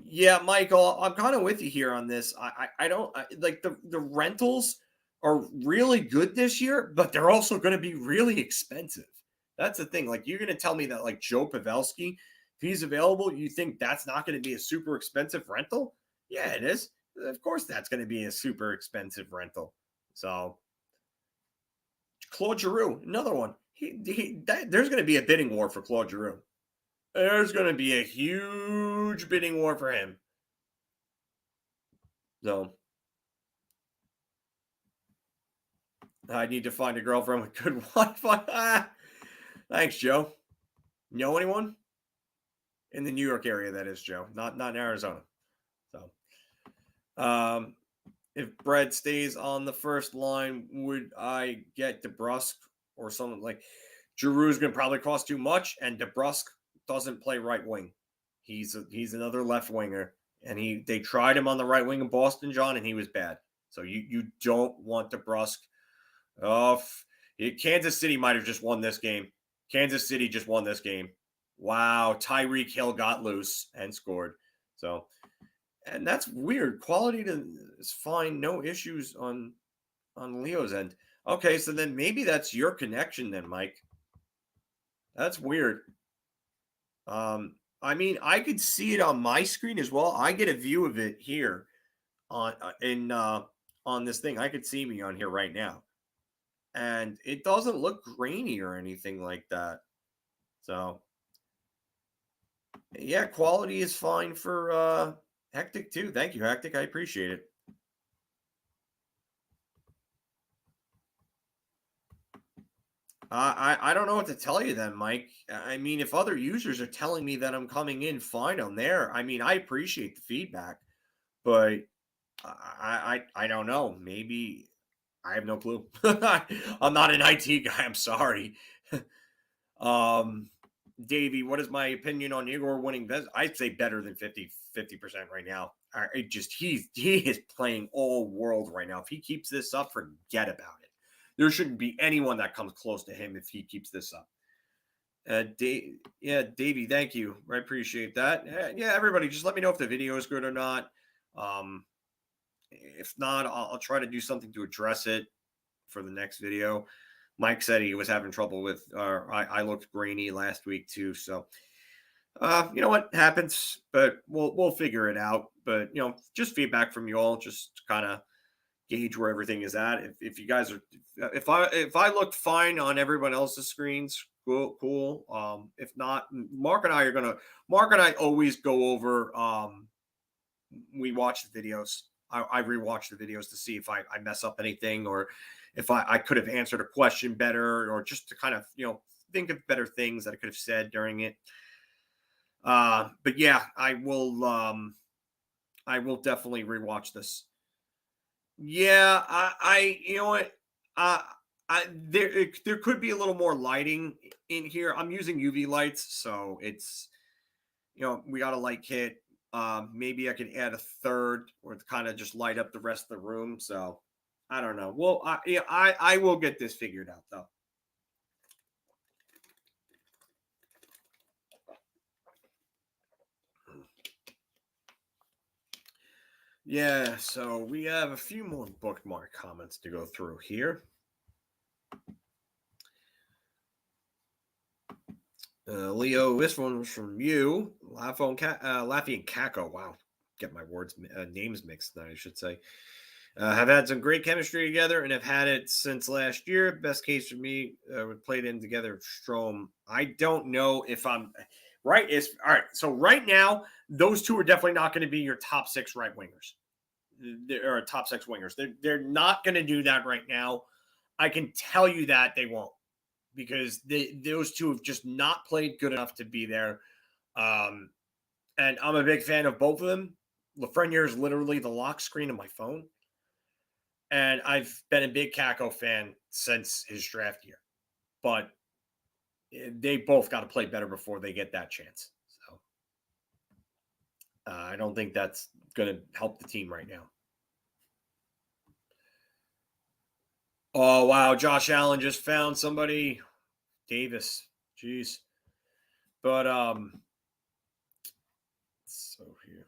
yeah, Michael, I'm kind of with you here on this. I don't like the rentals are really good this year, but they're also going to be really expensive. That's the thing. Like, you're going to tell me that like Joe Pavelski, if he's available, you think that's not going to be a super expensive rental? Yeah, it is. Of course, that's going to be a super expensive rental. So, Claude Giroux, another one. There's going to be a bidding war for Claude Giroux. There's going to be a huge bidding war for him. So, I need to find a girlfriend with good Wi-Fi. Thanks, Joe. Know anyone? In the New York area, that is, Joe. Not in Arizona. So, if Brett stays on the first line, would I get DeBrusque or something like Giroux's going to probably cost too much, and DeBrusque doesn't play right wing. He's another left winger, and they tried him on the right wing in Boston, John, and he was bad. So you don't want DeBrusque. Oh, Kansas City might have just won this game. Kansas City just won this game. Wow, Tyreek Hill got loose and scored. So, and that's weird. Quality is fine, no issues on Leo's end. Okay, so then maybe that's your connection then, Mike. That's weird. I mean, I could see it on my screen as well. I get a view of it here on this thing. I could see me on here right now. And it doesn't look grainy or anything like that. So, yeah, quality is fine for Hectic too. Thank you, Hectic. I appreciate it. I don't know what to tell you then, Mike. I mean, if other users are telling me that I'm coming in fine on there, I mean, I appreciate the feedback, but I don't know. Maybe I have no clue. I'm not an IT guy. I'm sorry. Davey, what is my opinion on Igor winning best? I'd say better than 50% right now. He is playing all world right now. If he keeps this up, forget about it. There shouldn't be anyone that comes close to him if he keeps this up. Davey, thank you. I appreciate that. Yeah, everybody, just let me know if the video is good or not. If not, I'll try to do something to address it for the next video. Mike said he was having trouble with, I looked grainy last week too. So, you know what happens, but we'll figure it out. But, just feedback from you all, just kind of gauge where everything is at. If you guys are, if I look fine on everyone else's screens, cool. If not, Mark and I always go over, we watch the videos. I rewatch the videos to see if I mess up anything, or if I could have answered a question better, or just to kind of, think of better things that I could have said during it. But yeah, I will definitely rewatch this. Yeah, you know what? There could be a little more lighting in here. I'm using UV lights, so it's, we got a light kit. Maybe I can add a third or kind of just light up the rest of the room. So I don't know. Well, I will get this figured out though. Yeah, so we have a few more bookmark comments to go through here. Leo, this one was from you. Laffy and Kakko. Wow, get my names mixed. I should say. Have had some great chemistry together and have had it since last year. Best case for me, we played in together. Strom. I don't know if I'm right. All right. So right now, those two are definitely not going to be your top six right wingers. Or top six wingers. They're not going to do that right now. I can tell you that they won't, because those two have just not played good enough to be there. And I'm a big fan of both of them. Lafreniere is literally the lock screen of my phone. And I've been a big Kakko fan since his draft year. But they both got to play better before they get that chance. So I don't think that's going to help the team right now. Oh, wow. Josh Allen just found somebody. Davis. Jeez. But, so here.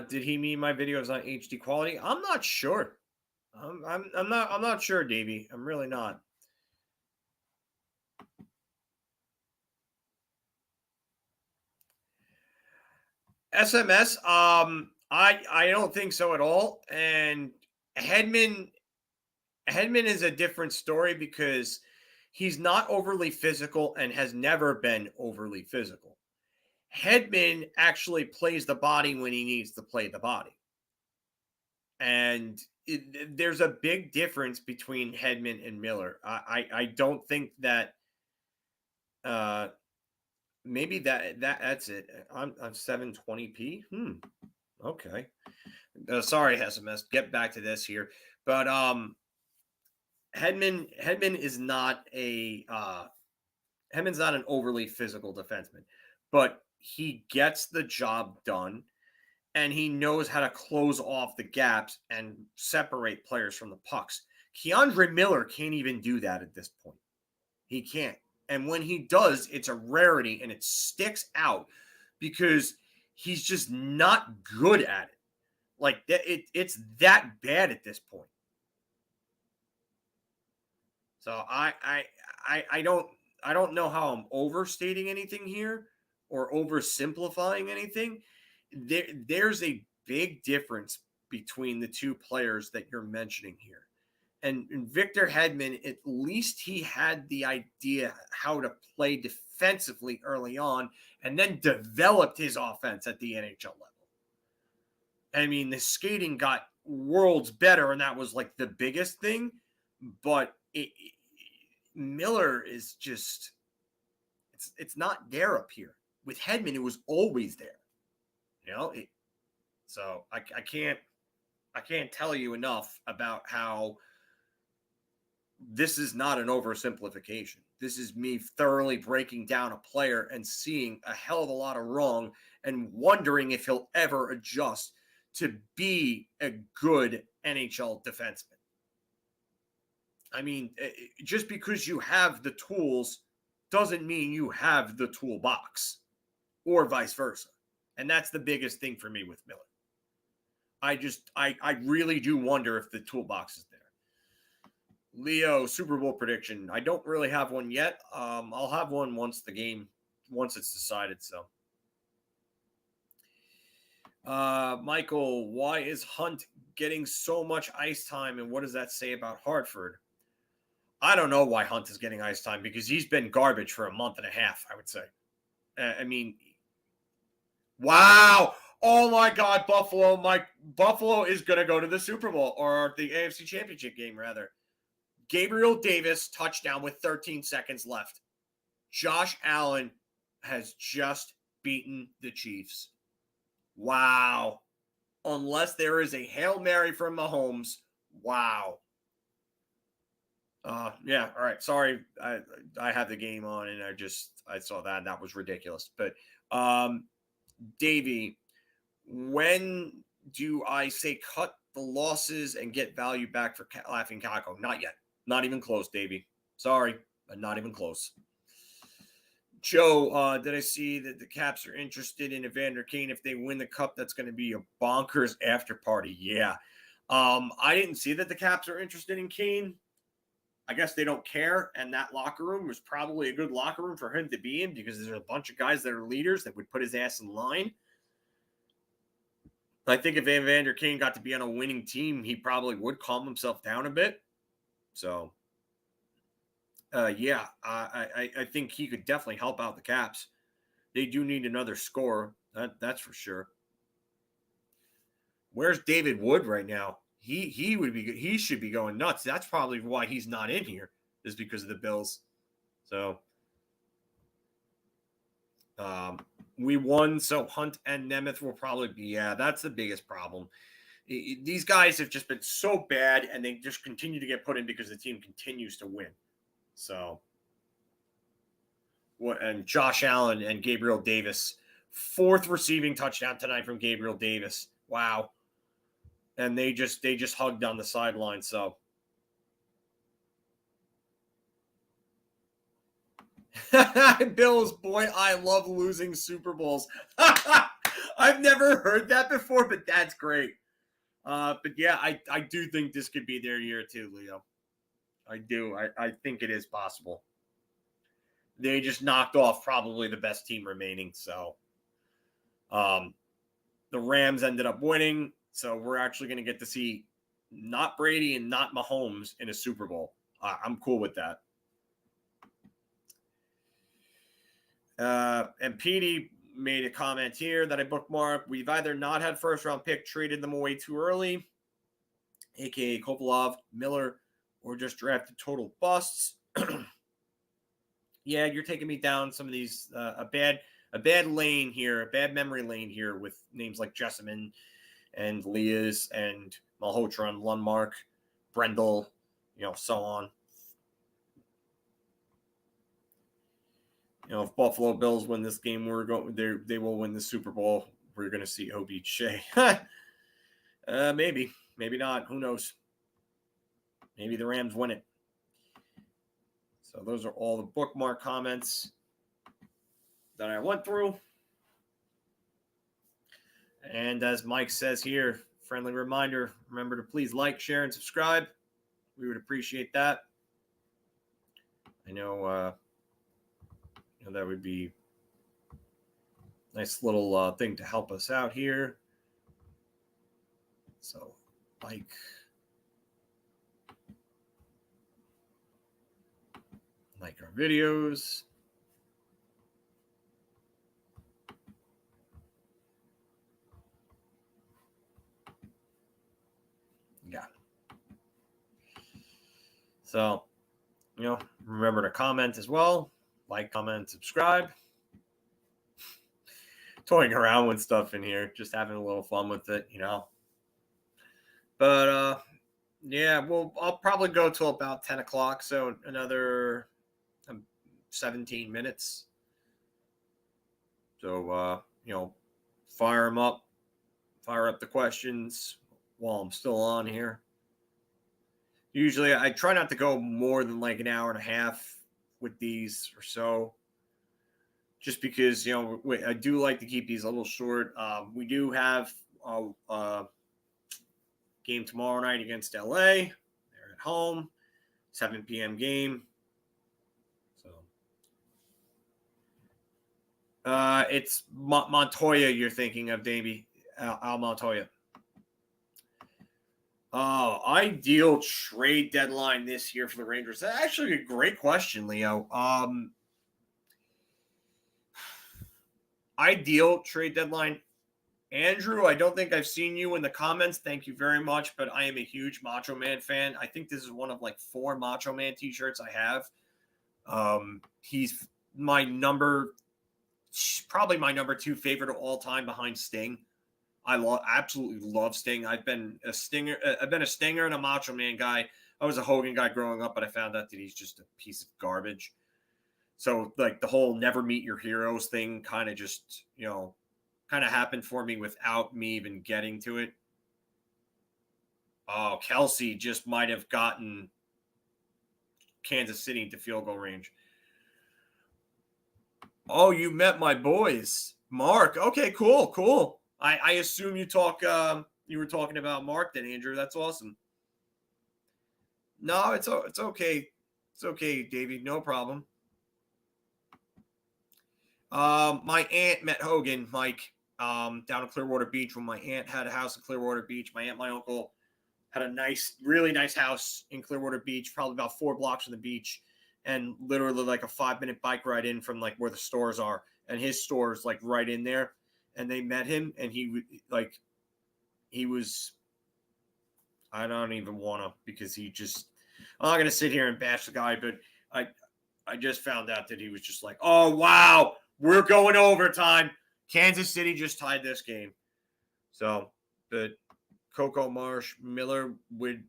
Did he mean my videos on HD quality? I'm not sure. I'm not sure, Davey. I'm really not. SMS, I don't think so at all. And Hedman is a different story because he's not overly physical and has never been overly physical. Hedman actually plays the body when he needs to play the body. And there's a big difference between Hedman and Miller. I don't think that maybe that's it. I'm 720p. Okay. Sorry, SMS. Get back to this here. But Hedman is not a Hedman's not an overly physical defenseman, but he gets the job done and he knows how to close off the gaps and separate players from the pucks. Keandre Miller can't even do that at this point. He can't. And when he does, it's a rarity and it sticks out because he's just not good at it. Like it's that bad at this point. So I don't know how I'm overstating anything here or oversimplifying anything. There's a big difference between the two players that you're mentioning here. And Victor Hedman, at least he had the idea how to play defensively early on and then developed his offense at the NHL level. I mean, the skating got worlds better, and that was like the biggest thing. But Miller is just, it's not there up here. With Hedman, it was always there. You know, so I can't tell you enough about how this is not an oversimplification. This is me thoroughly breaking down a player and seeing a hell of a lot of wrong and wondering if he'll ever adjust to be a good NHL defenseman. I mean, just because you have the tools doesn't mean you have the toolbox or vice versa. And that's the biggest thing for me with Miller. I really do wonder if the toolbox is there. Leo, Super Bowl prediction. I don't really have one yet. I'll have one once it's decided. So, Michael, why is Hunt getting so much ice time, and what does that say about Hartford? I don't know why Hunt is getting ice time because he's been garbage for a month and a half, I would say. I mean, wow. Oh my God, Buffalo. Buffalo is going to go to the Super Bowl or the AFC Championship game, rather. Gabriel Davis, touchdown with 13 seconds left. Josh Allen has just beaten the Chiefs. Wow. Unless there is a Hail Mary from Mahomes. Wow. Yeah, all right. Sorry, I had the game on and I saw that. That was ridiculous. But Davey, when do I say cut the losses and get value back for Laughing Kakko? Not yet. Not even close, Davey. Sorry, but not even close. Joe, did I see that the Caps are interested in Evander Kane? If they win the cup, that's going to be a bonkers after party. Yeah. I didn't see that the Caps are interested in Kane. I guess they don't care. And that locker room was probably a good locker room for him to be in because there's a bunch of guys that are leaders that would put his ass in line. I think if Evander Kane got to be on a winning team, he probably would calm himself down a bit. So, yeah, I think he could definitely help out the Caps. They do need another scorer. That's for sure. Where's David Wood right now? He would be good. He should be going nuts. That's probably why he's not in here, is because of the Bills. So we won, so Hunt and Nemeth will probably be, yeah, that's the biggest problem. These guys have just been so bad, and they just continue to get put in because the team continues to win. So, and Josh Allen and Gabriel Davis, 4th receiving touchdown tonight from Gabriel Davis. Wow. and they just hugged on the sideline. So Bills, boy, I love losing Super Bowls. I've never heard that before, but that's great. But yeah, I do think this could be their year too, Leo. I do. I think it is possible. They just knocked off probably the best team remaining. So the Rams ended up winning. So we're actually going to get to see not Brady and not Mahomes in a Super Bowl. I'm cool with that. And Petey made a comment here that I bookmarked. We've either not had first round pick, traded them away too early, aka Kopilov, Miller, or just drafted total busts. Yeah, you're taking me down some of these a bad lane here, a bad memory lane here with names like Jessamine and Leas and Malhotra, Lundmark, Brendel, so on. If Buffalo Bills win this game, they will win the Super Bowl. We're going to see Obi Shea. Maybe not. Who knows? Maybe the Rams win it. So those are all the bookmark comments that I went through. And as Mike says here, friendly reminder, remember to please like, share, and subscribe. We would appreciate that. I know that would be a nice little thing to help us out here. So, like our videos. Yeah. So, remember to comment as well. Like, comment, subscribe. Toying around with stuff in here, just having a little fun with it, But yeah, I'll probably go till about 10 o'clock, so another 17 minutes. So fire up the questions while I'm still on here. Usually I try not to go more than like an hour and a half with these or so, just because, I do like to keep these a little short. We do have a game tomorrow night against LA. They're at home, 7 p.m. game. So it's Montoya you're thinking of, Davey. Al Montoya. Ideal trade deadline this year for the Rangers. That's actually a great question, Leo. Ideal trade deadline. Andrew, I don't think I've seen you in the comments. Thank you very much, but I am a huge Macho Man fan. I think this is one of like 4 Macho Man t-shirts I have. He's probably my number 2 favorite of all time behind Sting. I absolutely love Sting. I've been a Stinger and a Macho Man guy. I was a Hogan guy growing up, but I found out that he's just a piece of garbage. So like the whole never meet your heroes thing kind of just, kind of happened for me without me even getting to it. Oh, Kelsey just might have gotten Kansas City into field goal range. Oh, you met my boys. Mark. Okay, cool. I assume you were talking about Mark then, Andrew. That's awesome. No, it's okay. It's okay, Davey. No problem. My aunt met Hogan, Mike, down in Clearwater Beach when my aunt had a house in Clearwater Beach. My aunt and my uncle had a really nice house in Clearwater Beach, probably about 4 blocks from the beach, and literally like a 5-minute bike ride in from like where the stores are. And his store is like right in there. And they met him, and he was, I don't even want to, because I'm not going to sit here and bash the guy, but I just found out that he was just like, oh, wow, we're going overtime. Kansas City just tied this game. So, but Coco Marsh, Miller would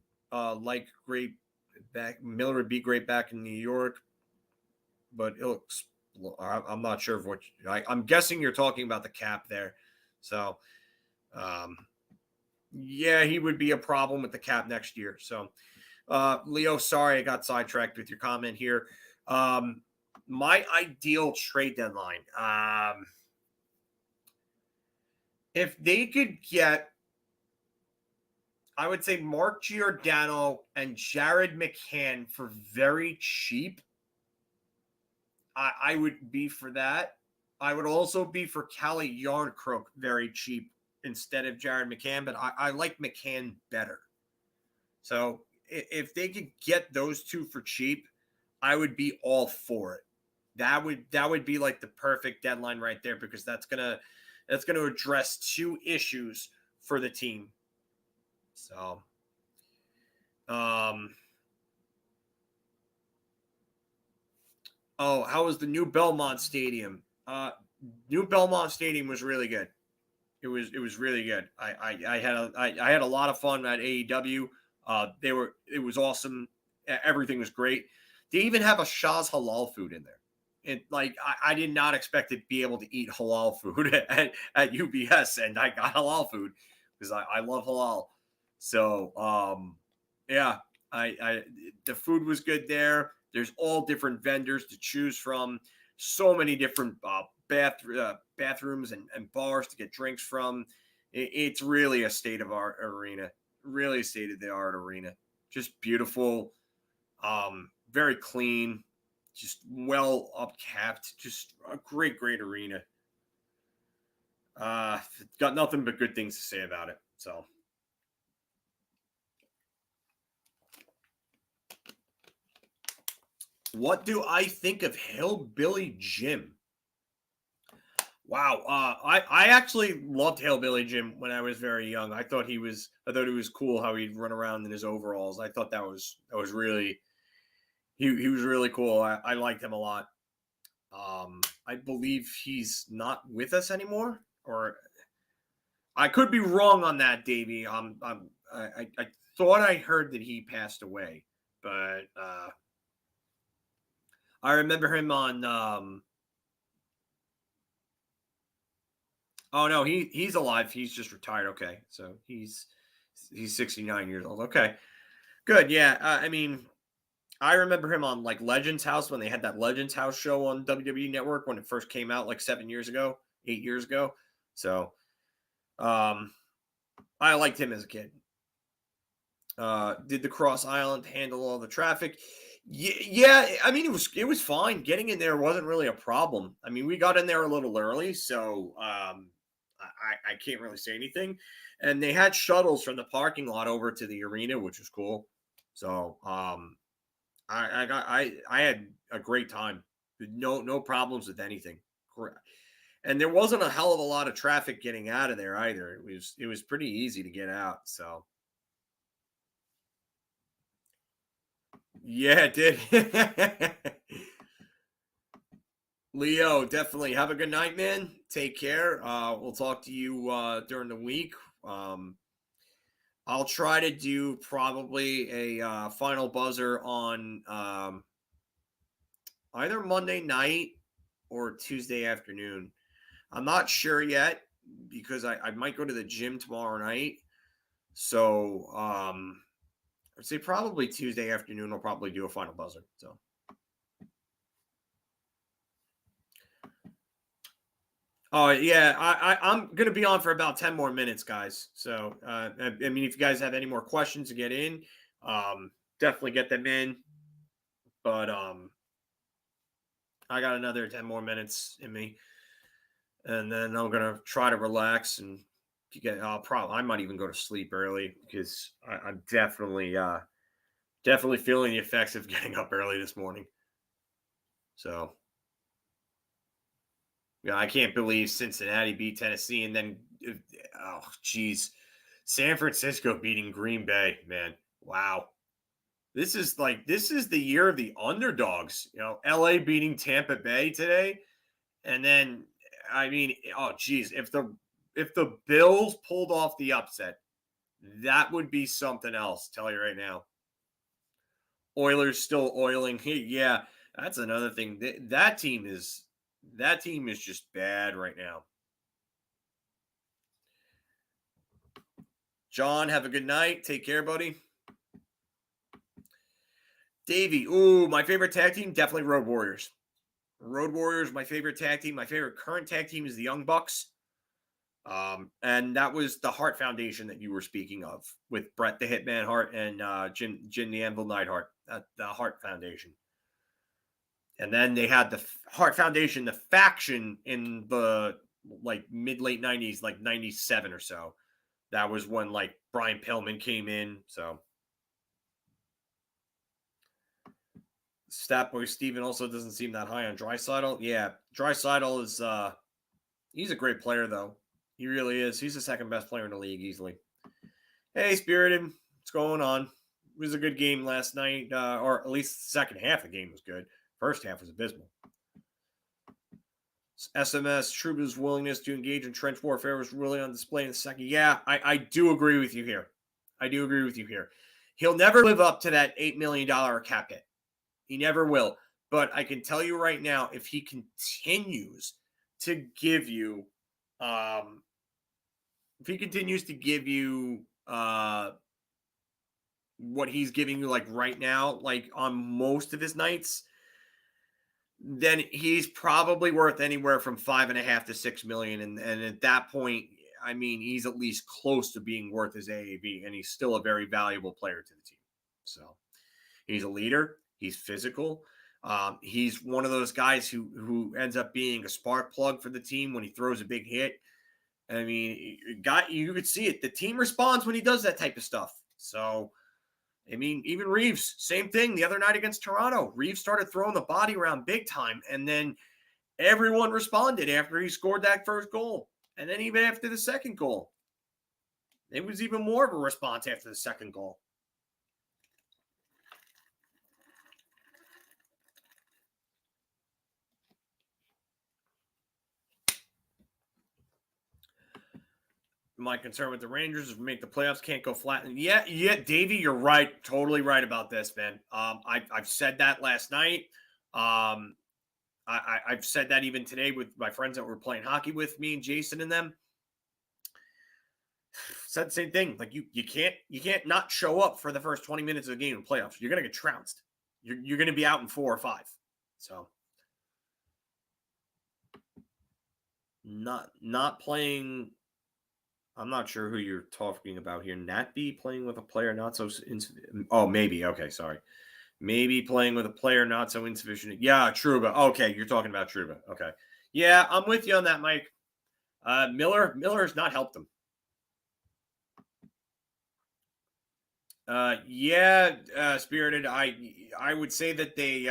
Miller would be great back in New York, but I'm not sure of I'm guessing you're talking about the cap there. So, Yeah, he would be a problem with the cap next year. So, Leo, sorry I got sidetracked with your comment here. My ideal trade deadline. If they could get, I would say Mark Giordano and Jared McCann for very cheap, I would be for that. I would also be for Calle Yarncroke very cheap instead of Jared McCann, but I like McCann better. So if they could get those two for cheap, I would be all for it. That would be like the perfect deadline right there, because that's gonna address two issues for the team. So, how was the new Belmont Stadium? New Belmont Stadium was really good. It was really good. I had a lot of fun at AEW. It was awesome. Everything was great. They even have a Shah's halal food in there. And like I did not expect to be able to eat halal food at UBS, and I got halal food because I love halal. So yeah, I the food was good there. There's all different vendors to choose from. So many different bathrooms and bars to get drinks from. It's really a state of art arena. Really a state of the art arena. Just beautiful. Very clean. Just well upkept. Just a great arena. Got nothing but good things to say about it. So. What do I think of Hillbilly Jim? Wow, I actually loved Hillbilly Jim when I was very young. I thought it was cool how he'd run around in his overalls. I thought that was really he was really cool. I liked him a lot. I believe he's not with us anymore, or I could be wrong on that, Davey. I thought I heard that he passed away, but I remember him on. Oh no, he's alive. He's just retired. Okay, so he's 69 years old. Okay, good. Yeah, I mean, I remember him on like Legends House when they had that Legends House show on WWE Network when it first came out like 8 years ago. So, I liked him as a kid. Did the Cross Island handle all the traffic? Yeah. I mean, it was fine. Getting in there wasn't really a problem. I mean, we got in there a little early, so I can't really say anything. And they had shuttles from the parking lot over to the arena, which was cool. So I had a great time. No problems with anything. And there wasn't a hell of a lot of traffic getting out of there either. It was pretty easy to get out. So yeah, it did. Leo, definitely have a good night, man. Take care. We'll talk to you during the week. I'll try to do probably a final buzzer on either Monday night or Tuesday afternoon. I'm not sure yet because I might go to the gym tomorrow night. So I'd say probably Tuesday afternoon I'll probably do a final buzzer. So oh yeah, I'm gonna be on for about 10 more minutes, guys. So I mean, if you guys have any more questions to get in, definitely get them in. But I got another 10 more minutes in me, and then I'm gonna try to relax and get. I might even go to sleep early because I'm definitely feeling the effects of getting up early this morning. So yeah, I can't believe Cincinnati beat Tennessee, and then oh geez, San Francisco beating Green Bay. Man, wow. This is the year of the underdogs. You know, LA beating Tampa Bay today. And then I mean, oh geez, if the Bills pulled off the upset, that would be something else. Tell you right now. Oilers still oiling. Yeah, that's another thing. That team is just bad right now. John, have a good night. Take care, buddy. Davey, ooh, my favorite tag team, definitely Road Warriors. Road Warriors, my favorite tag team. My favorite current tag team is the Young Bucks. And that was the Hart Foundation that you were speaking of with Bret the Hitman Hart and Jim the Anvil Neidhart, the Hart Foundation. And then they had the Hart Foundation, the faction in the like mid-late 90s, like 97 or so. That was when like Brian Pillman came in. So Statboy Steven also doesn't seem that high on Draisaitl. Yeah, Draisaitl is he's a great player though. He really is. He's the second best player in the league easily. Hey, Spirited, what's going on? It was a good game last night, or at least the second half of the game was good. First half was abysmal. SMS, Trouba's willingness to engage in trench warfare was really on display in the second. Yeah, I do agree with you here. He'll never live up to that $8 million cap hit. He never will. But I can tell you right now, if he continues to give you, what he's giving you like right now, like on most of his nights, then he's probably worth anywhere from $5.5 to $6 million. And at that point, I mean, he's at least close to being worth his AAV, and he's still a very valuable player to the team. So he's a leader. He's physical. He's one of those guys who ends up being a spark plug for the team when he throws a big hit. I mean, you could see it. The team responds when he does that type of stuff. So, I mean, even Reeves, same thing. The other night against Toronto, Reeves started throwing the body around big time, and then everyone responded after he scored that first goal. And then even after the second goal, it was even more of a response after the second goal. My concern with the Rangers is make the playoffs, can't go flat. Yeah, Davey, you're right. Totally right about this, man. I've said that last night. I've said that even today with my friends that were playing hockey with me and Jason and them. Said the same thing. Like you can't not show up for the first 20 minutes of the game in playoffs. You're gonna get trounced. You're gonna be out in 4 or 5. So not playing. I'm not sure who you're talking about here. Natby playing with a player not so. Oh, maybe. Okay, sorry. Maybe playing with a player not so insufficient. Yeah, Trouba. Okay, you're talking about Trouba. Okay. Yeah, I'm with you on that, Mike. Miller's not helped them. Spirited. I would say that they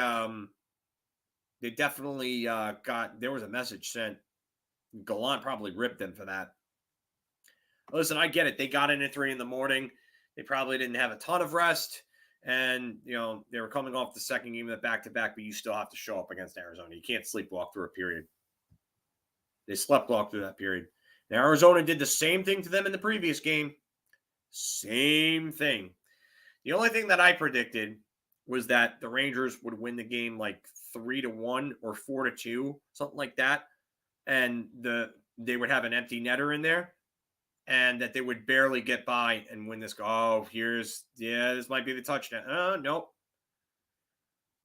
definitely there was a message sent. Gallant probably ripped them for that. Listen, I get it. They got in at 3 a.m. They probably didn't have a ton of rest. And, they were coming off the second game of the back-to-back, but you still have to show up against Arizona. You can't sleepwalk through a period. They sleptwalked through that period. Now, Arizona did the same thing to them in the previous game. Same thing. The only thing that I predicted was that the Rangers would win the game like 3-1 or 4-2, something like that. And they would have an empty netter in there. And that they would barely get by and win this. Oh, this might be the touchdown. Nope.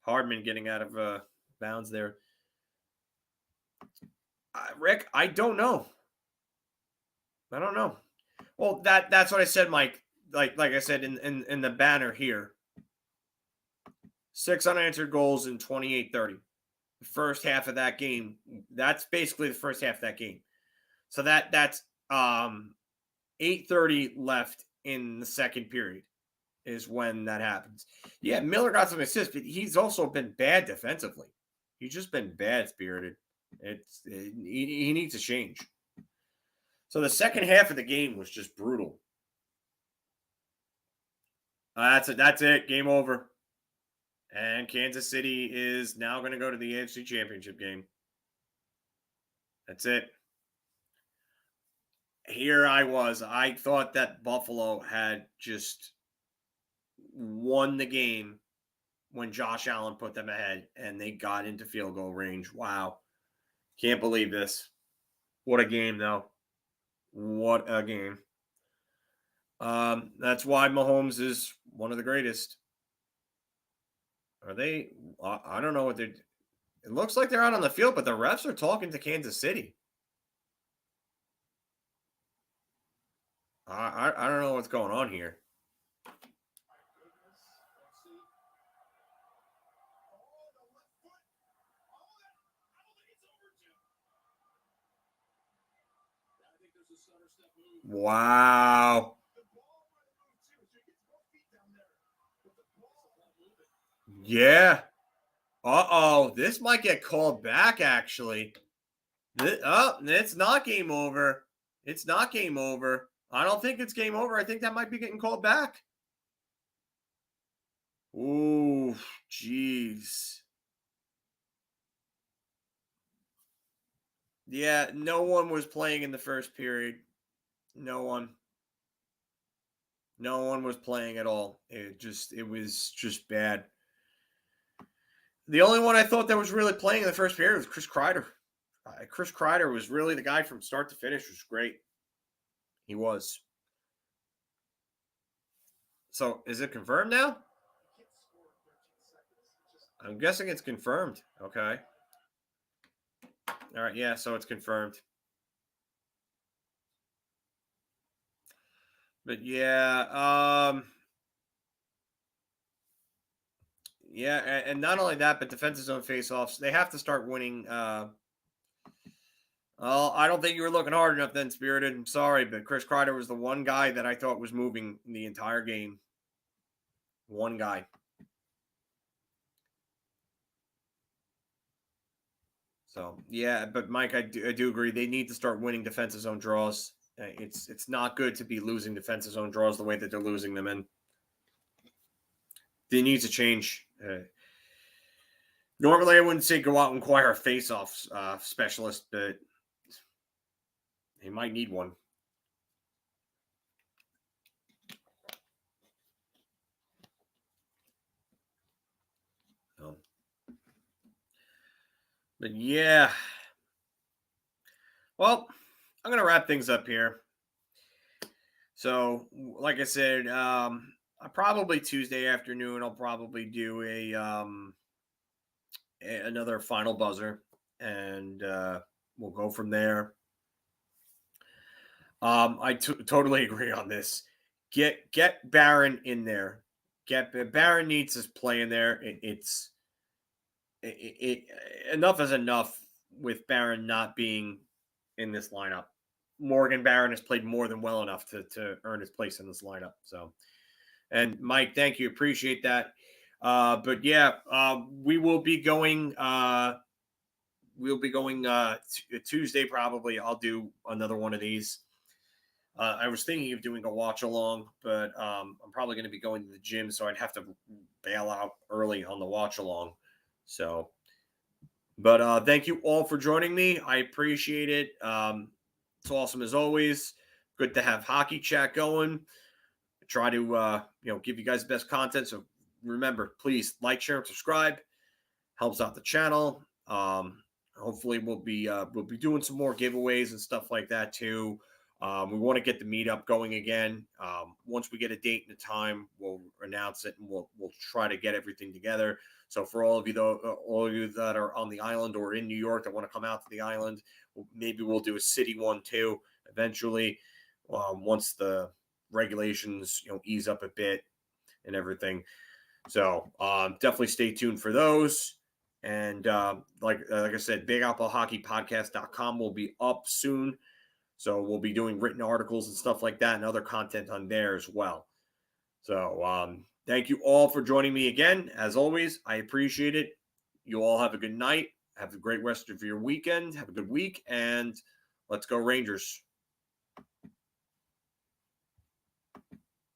Hardman getting out of bounds there. Rick, I don't know. Well, that's what I said, Mike. Like I said in the banner here. 6 unanswered goals in 28-30. The first half of that game. That's basically the first half of that game. So that's 8:30 left in the second period is when that happens. Yeah, Miller got some assists, but he's also been bad defensively. He's just been bad spirited. He needs a change. So the second half of the game was just brutal. That's it. Game over. And Kansas City is now going to go to the AFC Championship game. That's it. Here I thought that Buffalo had just won the game when Josh Allen put them ahead and they got into field goal range. Wow. Can't believe this. What a game, though. What a game. That's why Mahomes is one of the greatest. Are they? I don't know what they're. It looks like they're out on the field, but the refs are talking to Kansas City. I don't know what's going on here. Wow. Yeah. Uh-oh. This might get called back, actually. It's not game over. It's not game over. I don't think it's game over. I think that might be getting called back. Ooh, jeez. Yeah, no one was playing in the first period. No one. No one was playing at all. It was just bad. The only one I thought that was really playing in the first period was Chris Kreider. Chris Kreider was really the guy from start to finish. Was great. He was. So is it confirmed now? I'm guessing it's confirmed. Okay. All right. Yeah. So it's confirmed. But yeah. Yeah, and not only that, but defensive zone faceoffs. They have to start winning. I don't think you were looking hard enough then, Spirited. I'm sorry, but Chris Kreider was the one guy that I thought was moving the entire game. One guy. So yeah, but Mike, I do agree. They need to start winning defensive zone draws. It's not good to be losing defensive zone draws the way that they're losing them, and they need to change. Normally, I wouldn't say go out and acquire a face-off specialist, but they might need one. But yeah. Well, I'm going to wrap things up here. So, like I said, probably Tuesday afternoon, I'll probably do another final buzzer, and we'll go from there. I totally agree on this. Get Barron in there. Barron needs his play in there. Enough is enough with Barron not being in this lineup. Morgan Barron has played more than well enough to earn his place in this lineup. So, and Mike, thank you, appreciate that. But yeah, we will be going. We'll be going Tuesday probably. I'll do another one of these. I was thinking of doing a watch along, but I'm probably going to be going to the gym, so I'd have to bail out early on the watch along. So, but thank you all for joining me. I appreciate it. It's awesome as always. Good to have hockey chat going. Try to give you guys the best content. So remember, please like, share, and subscribe. Helps out the channel. Hopefully we'll be doing some more giveaways and stuff like that too. We want to get the meetup going again. Once we get a date and a time, we'll announce it and we'll try to get everything together. So for all of you that are on the island or in New York that want to come out to the island, maybe we'll do a city one too eventually. Once the regulations ease up a bit and everything. So definitely stay tuned for those. And like I said, BigAppleHockeyPodcast.com will be up soon. So we'll be doing written articles and stuff like that and other content on there as well. So thank you all for joining me again. As always, I appreciate it. You all have a good night. Have a great rest of your weekend. Have a good week. And let's go Rangers.